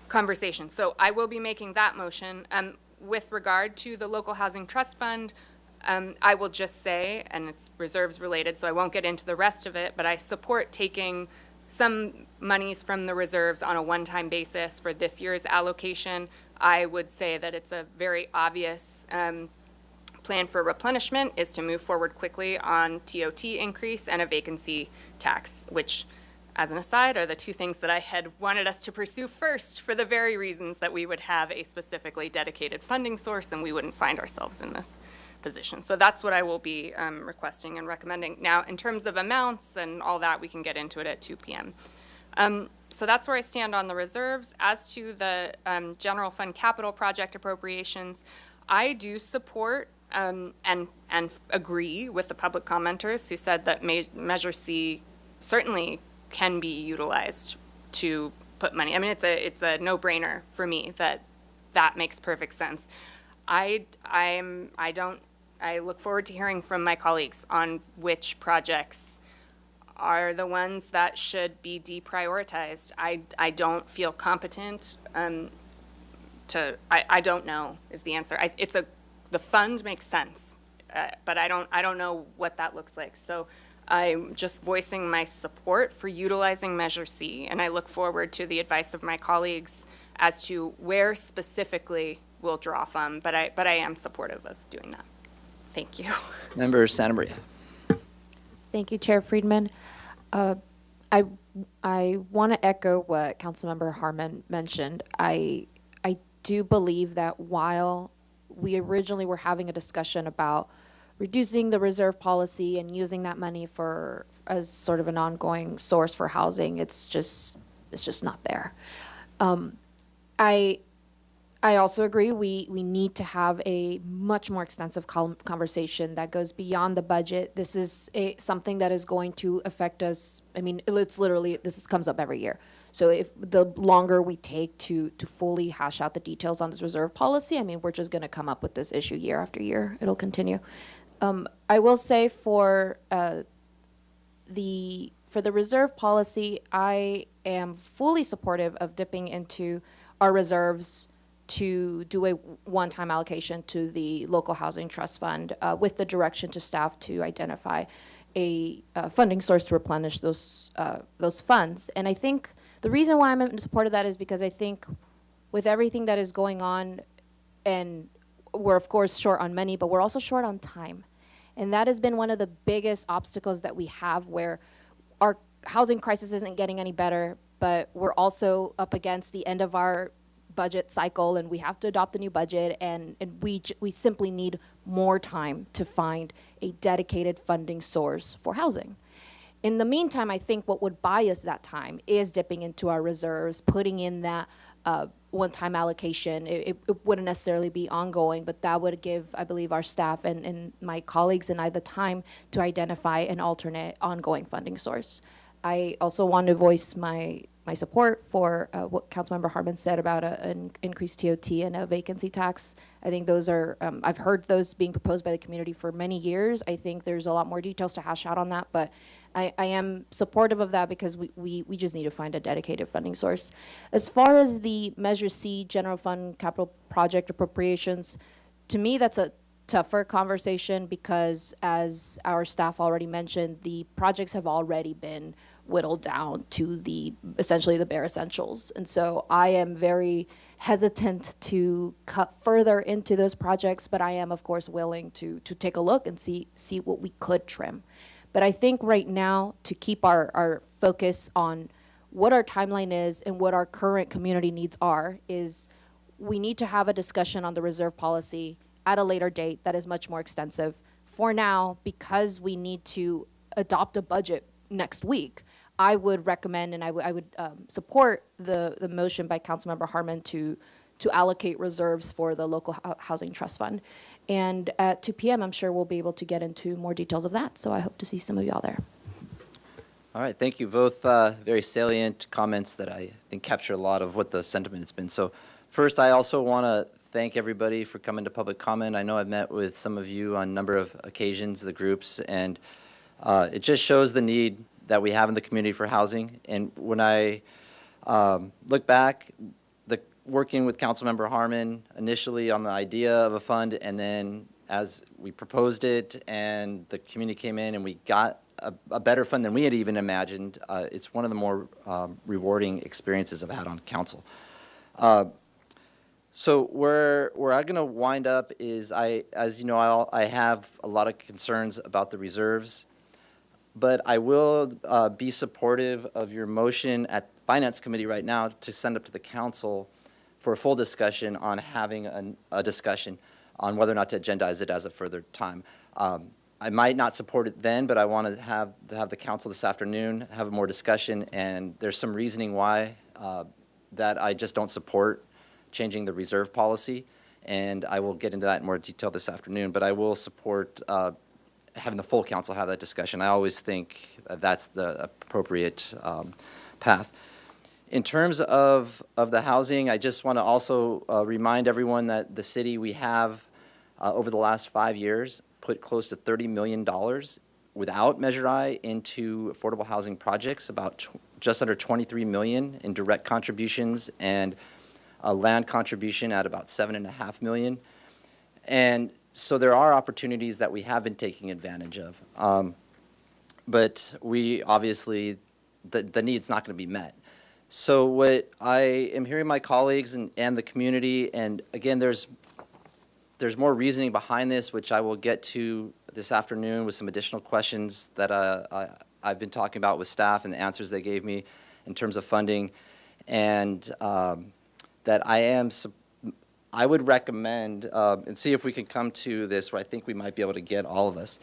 F: conversation. So I will be making that motion. With regard to the Local Housing Trust Fund, I will just say, and it's reserves related, so I won't get into the rest of it, but I support taking some monies from the reserves on a one-time basis for this year's allocation. I would say that it's a very obvious plan for replenishment is to move forward quickly on TOT increase and a vacancy tax, which, as an aside, are the two things that I had wanted us to pursue first for the very reasons that we would have a specifically dedicated funding source and we wouldn't find ourselves in this position. So that's what I will be requesting and recommending. Now, in terms of amounts and all that, we can get into it at 2 p.m. So that's where I stand on the reserves. As to the general fund capital project appropriations, I do support and agree with the public commenters who said that Measure C certainly can be utilized to put money. I mean, it's a no-brainer for me that makes perfect sense. I look forward to hearing from my colleagues on which projects are the ones that should be deprioritized. I don't feel competent I don't know is the answer. The fund makes sense, but I don't know what that looks like. So I'm just voicing my support for utilizing Measure C, and I look forward to the advice of my colleagues as to where specifically we'll draw from, but I am supportive of doing that. Thank you.
A: Member Santa Maria.
J: Thank you, Chair Friedman. I want to echo what Councilmember Harmon mentioned. I do believe that while we originally were having a discussion about reducing the reserve policy and using that money as sort of an ongoing source for housing, it's just not there. I also agree we need to have a much more extensive conversation that goes beyond the budget. This is something that is going to affect us. I mean, it's literally, comes up every year. So if the longer we take to fully hash out the details on this reserve policy, I mean, we're just going to come up with this issue year after year. It'll continue. I will say for the reserve policy, I am fully supportive of dipping into our reserves to do a one-time allocation to the local housing trust fund with the direction to staff to identify a funding source to replenish those funds. And I think the reason why I'm in support of that is because I think with everything that is going on, and we're of course short on money, but we're also short on time. And that has been one of the biggest obstacles that we have, where our housing crisis isn't getting any better, but we're also up against the end of our budget cycle and we have to adopt a new budget, and we simply need more time to find a dedicated funding source for housing. In the meantime, I think what would buy us that time is dipping into our reserves, putting in that one-time allocation. It wouldn't necessarily be ongoing, but that would give, I believe, our staff and my colleagues and I the time to identify an alternate ongoing funding source. I also want to voice my support for what Councilmember Harmon said about an increased TOT and a vacancy tax. I think those are, I've heard those being proposed by the community for many years. I think there's a lot more details to hash out on that, but I am supportive of that because we just need to find a dedicated funding source. As far as the Measure C general fund capital project appropriations, to me that's a tougher conversation because, as our staff already mentioned, the projects have already been whittled down to essentially the bare essentials. And so I am very hesitant to cut further into those projects, but I am of course willing to take a look and see what we could trim. But I think right now, to keep our focus on what our timeline is and what our current community needs are, is we need to have a discussion on the reserve policy at a later date that is much more extensive. For now, because we need to adopt a budget next week, I would recommend and I would support the motion by Councilmember Harmon to allocate reserves for the local housing trust fund. And at 2 p.m., I'm sure we'll be able to get into more details of that. So I hope to see some of y'all there.
A: All right, thank you. Both very salient comments that I think capture a lot of what the sentiment has been. So first, I also want to thank everybody for coming to public comment. I know I've met with some of you on a number of occasions, the groups, and it just shows the need that we have in the community for housing. And when I look back, working with Councilmember Harmon initially on the idea of a fund, and then as we proposed it and the community came in and we got a better fund than we had even imagined, it's one of the more rewarding experiences I've had on council. So where I'm going to wind up is as you know, I have a lot of concerns about the reserves, but I will be supportive of your motion at Finance Committee right now to send up to the council for a full discussion on having a discussion on whether or not to agendize it as a further time. I might not support it then, but I want to have the council this afternoon have more discussion, and there's some reasoning why that I just don't support changing the reserve policy, and I will get into that in more detail this afternoon, but I will support having the full council have that discussion. I always think that's the appropriate path. In terms of the housing, I just want to also remind everyone that the city, we have, over the last 5 years, put close to $30 million without Measure I into affordable housing projects, about just under $23 million in direct contributions, and a land contribution at about $7.5 million. And so there are opportunities that we have been taking advantage of. But we obviously, the need's not going to be met. So what I am hearing my colleagues and the community, and again, there's more reasoning behind this, which I will get to this afternoon with some additional questions that I've been talking about with staff and the answers they gave me in terms of funding, and that I would recommend, and see if we can come to this where I think we might be able to get all of us,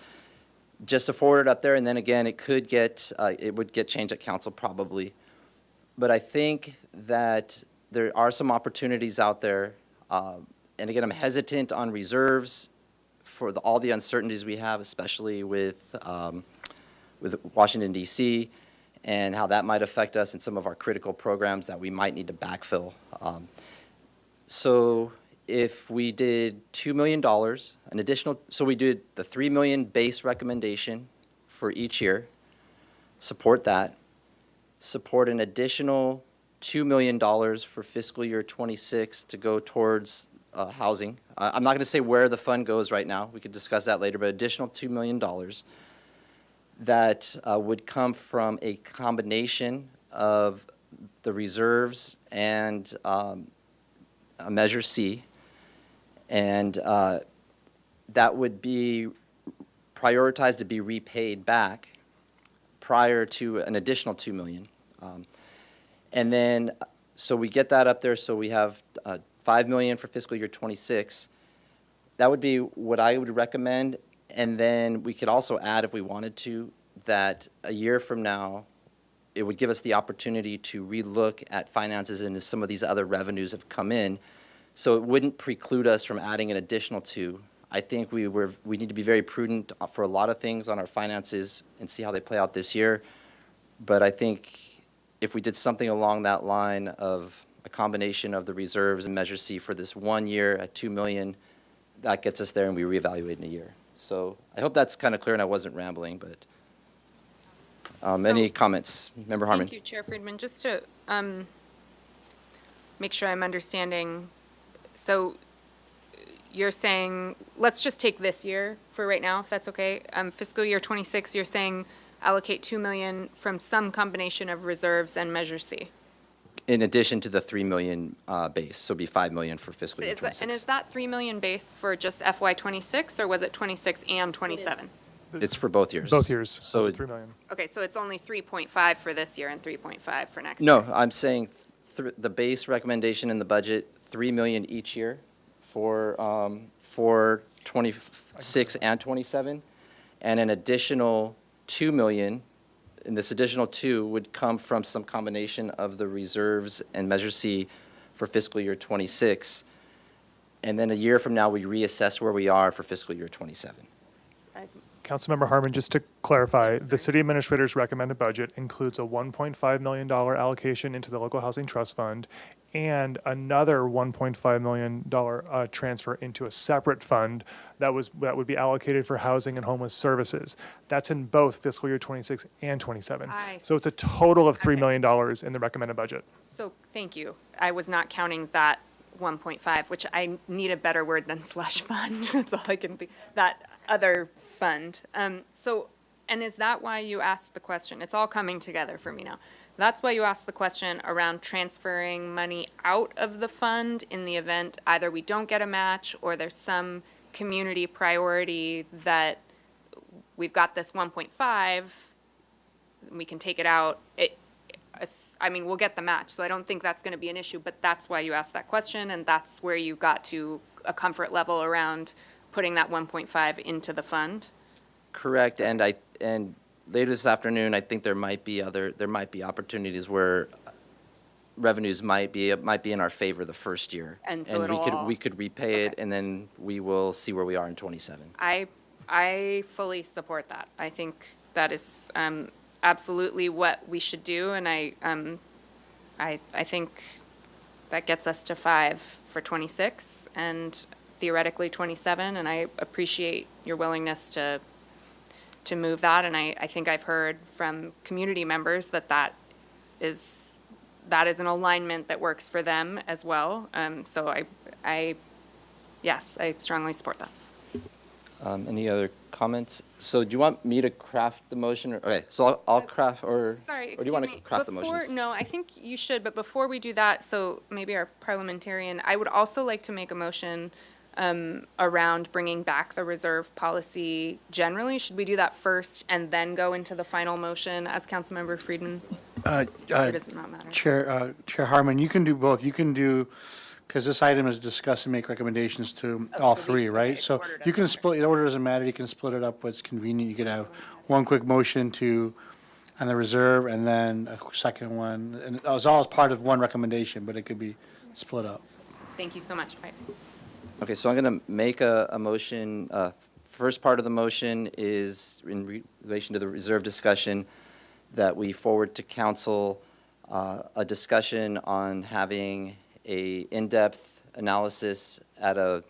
A: just to forward it up there, and then again, it would get changed at council probably. But I think that there are some opportunities out there, and again, I'm hesitant on reserves for all the uncertainties we have, especially with Washington, D.C., and how that might affect us in some of our critical programs that we might need to backfill. So if we did $2 million, an additional, so we did the $3 million base recommendation for each year, support that, support an additional $2 million for fiscal year 26 to go towards housing. I'm not going to say where the fund goes right now. We could discuss that later, but additional $2 million that would come from a combination of the reserves and a Measure C, and that would be prioritized to be repaid back prior to an additional $2 million. And then, so we get that up there, so we have $5 million for fiscal year 26. That would be what I would recommend. And then we could also add, if we wanted to, that a year from now, it would give us the opportunity to relook at finances and some of these other revenues have come in. So it wouldn't preclude us from adding an additional $2. I think we need to be very prudent for a lot of things on our finances and see how they play out this year. But I think if we did something along that line of a combination of the reserves and Measure C for this 1 year at $2 million, that gets us there and we reevaluate in a year. So I hope that's kind of clear and I wasn't rambling, but any comments? Member Harmon.
F: Thank you, Chair Friedman. Just to make sure I'm understanding, so you're saying, let's just take this year for right now, if that's okay. Fiscal year 26, you're saying allocate $2 million from some combination of reserves and Measure C.
A: In addition to the $3 million base, so it'd be $5 million for fiscal year 26.
F: And is that $3 million base for just FY 26, or was it 26 and 27?
A: It's for both years.
B: Both years,
A: So
B: so
A: it-
B: $3 million.
F: Okay, so it's only 3.5 for this year and 3.5 for next year?
A: No, I'm saying the base recommendation in the budget, $3 million each year for 26 and 27, and an additional $2 million. And this additional 2 would come from some combination of the reserves and Measure C for fiscal year 26. And then a year from now, we reassess where we are for fiscal year 27.
B: Councilmember Harmon, just to clarify, the city administrator's recommended budget includes a $1.5 million allocation into the local housing trust fund and another $1.5 million transfer into a separate fund that would be allocated for housing and homeless services. That's in both fiscal year 26 and 27. So it's a total of $3 million in the recommended budget.
F: So, thank you. I was not counting that 1.5, which I need a better word than slush fund. That's all I can think. That other fund. So, and is that why you asked the question? It's all coming together for me now. That's why you asked the question around transferring money out of the fund in the event either we don't get a match or there's some community priority that we've got this 1.5, we can take it out. I mean, we'll get the match, so I don't think that's going to be an issue, but that's why you asked that question, and that's where you got to a comfort level around putting that 1.5 into the fund.
A: Correct, and later this afternoon, I think there might be opportunities where revenues might be in our favor the first year.
F: And so
A: we could repay it, and then we will see where we are in 27.
F: I fully support that. I think that is absolutely what we should do, and I think that gets us to 5 for 26 and theoretically 27, and I appreciate your willingness to move that, and I think I've heard from community members that is an alignment that works for them as well. So yes, I strongly support that.
A: Any other comments? So do you want me to craft the motion? Okay, so I'll craft, or
F: Sorry,
A: do you want to
F: excuse me.
A: craft the motions?
F: No, I think you should, but before we do that, so maybe our parliamentarian, I would also like to make a motion around bringing back the reserve policy generally. Should we do that first and then go into the final motion as Councilmember Friedman? Or does it not matter?
I: Chair Harmon, you can do both. You can do, because this item is discuss and make recommendations to all three, right? So you can split, the order doesn't matter, you can split it up what's convenient. You could have one quick motion on the reserve and then a second one. And it was all as part of one recommendation, but it could be split up.
F: Thank you so much. Right.
A: Okay, so I'm going to make a motion. First part of the motion is in relation to the reserve discussion, that we forward to council a discussion on having a in-depth analysis at a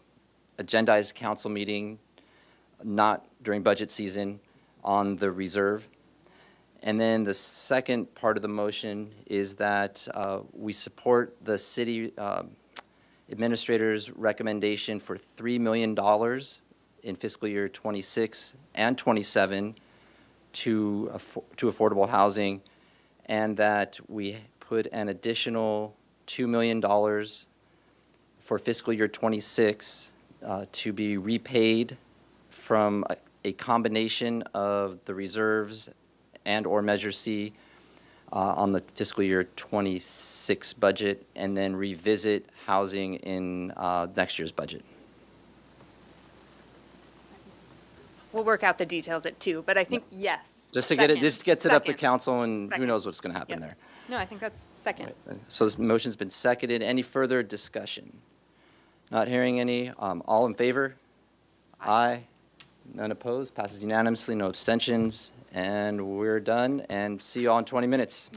A: agendized council meeting, not during budget season, on the reserve. And then the second part of the motion is that we support the city administrator's recommendation for $3 million in fiscal year 26 and 27 to affordable housing, and that we put an additional $2 million for fiscal year 26 to be repaid from a combination of the reserves and/or Measure C on the fiscal year 26 budget, and then revisit housing in next year's budget.
F: We'll work out the details at 2, but I think yes.
A: Just to get it, this gets it up to
F: Second.
A: council, and who
F: Second.
A: knows what's going to happen
F: Yep.
A: there.
F: No, I think that's second.
A: So this motion's been seconded. Any further discussion? Not hearing any. All in favor? Aye. None opposed. Passes unanimously. No abstentions. And we're done. And see you all in 20 minutes.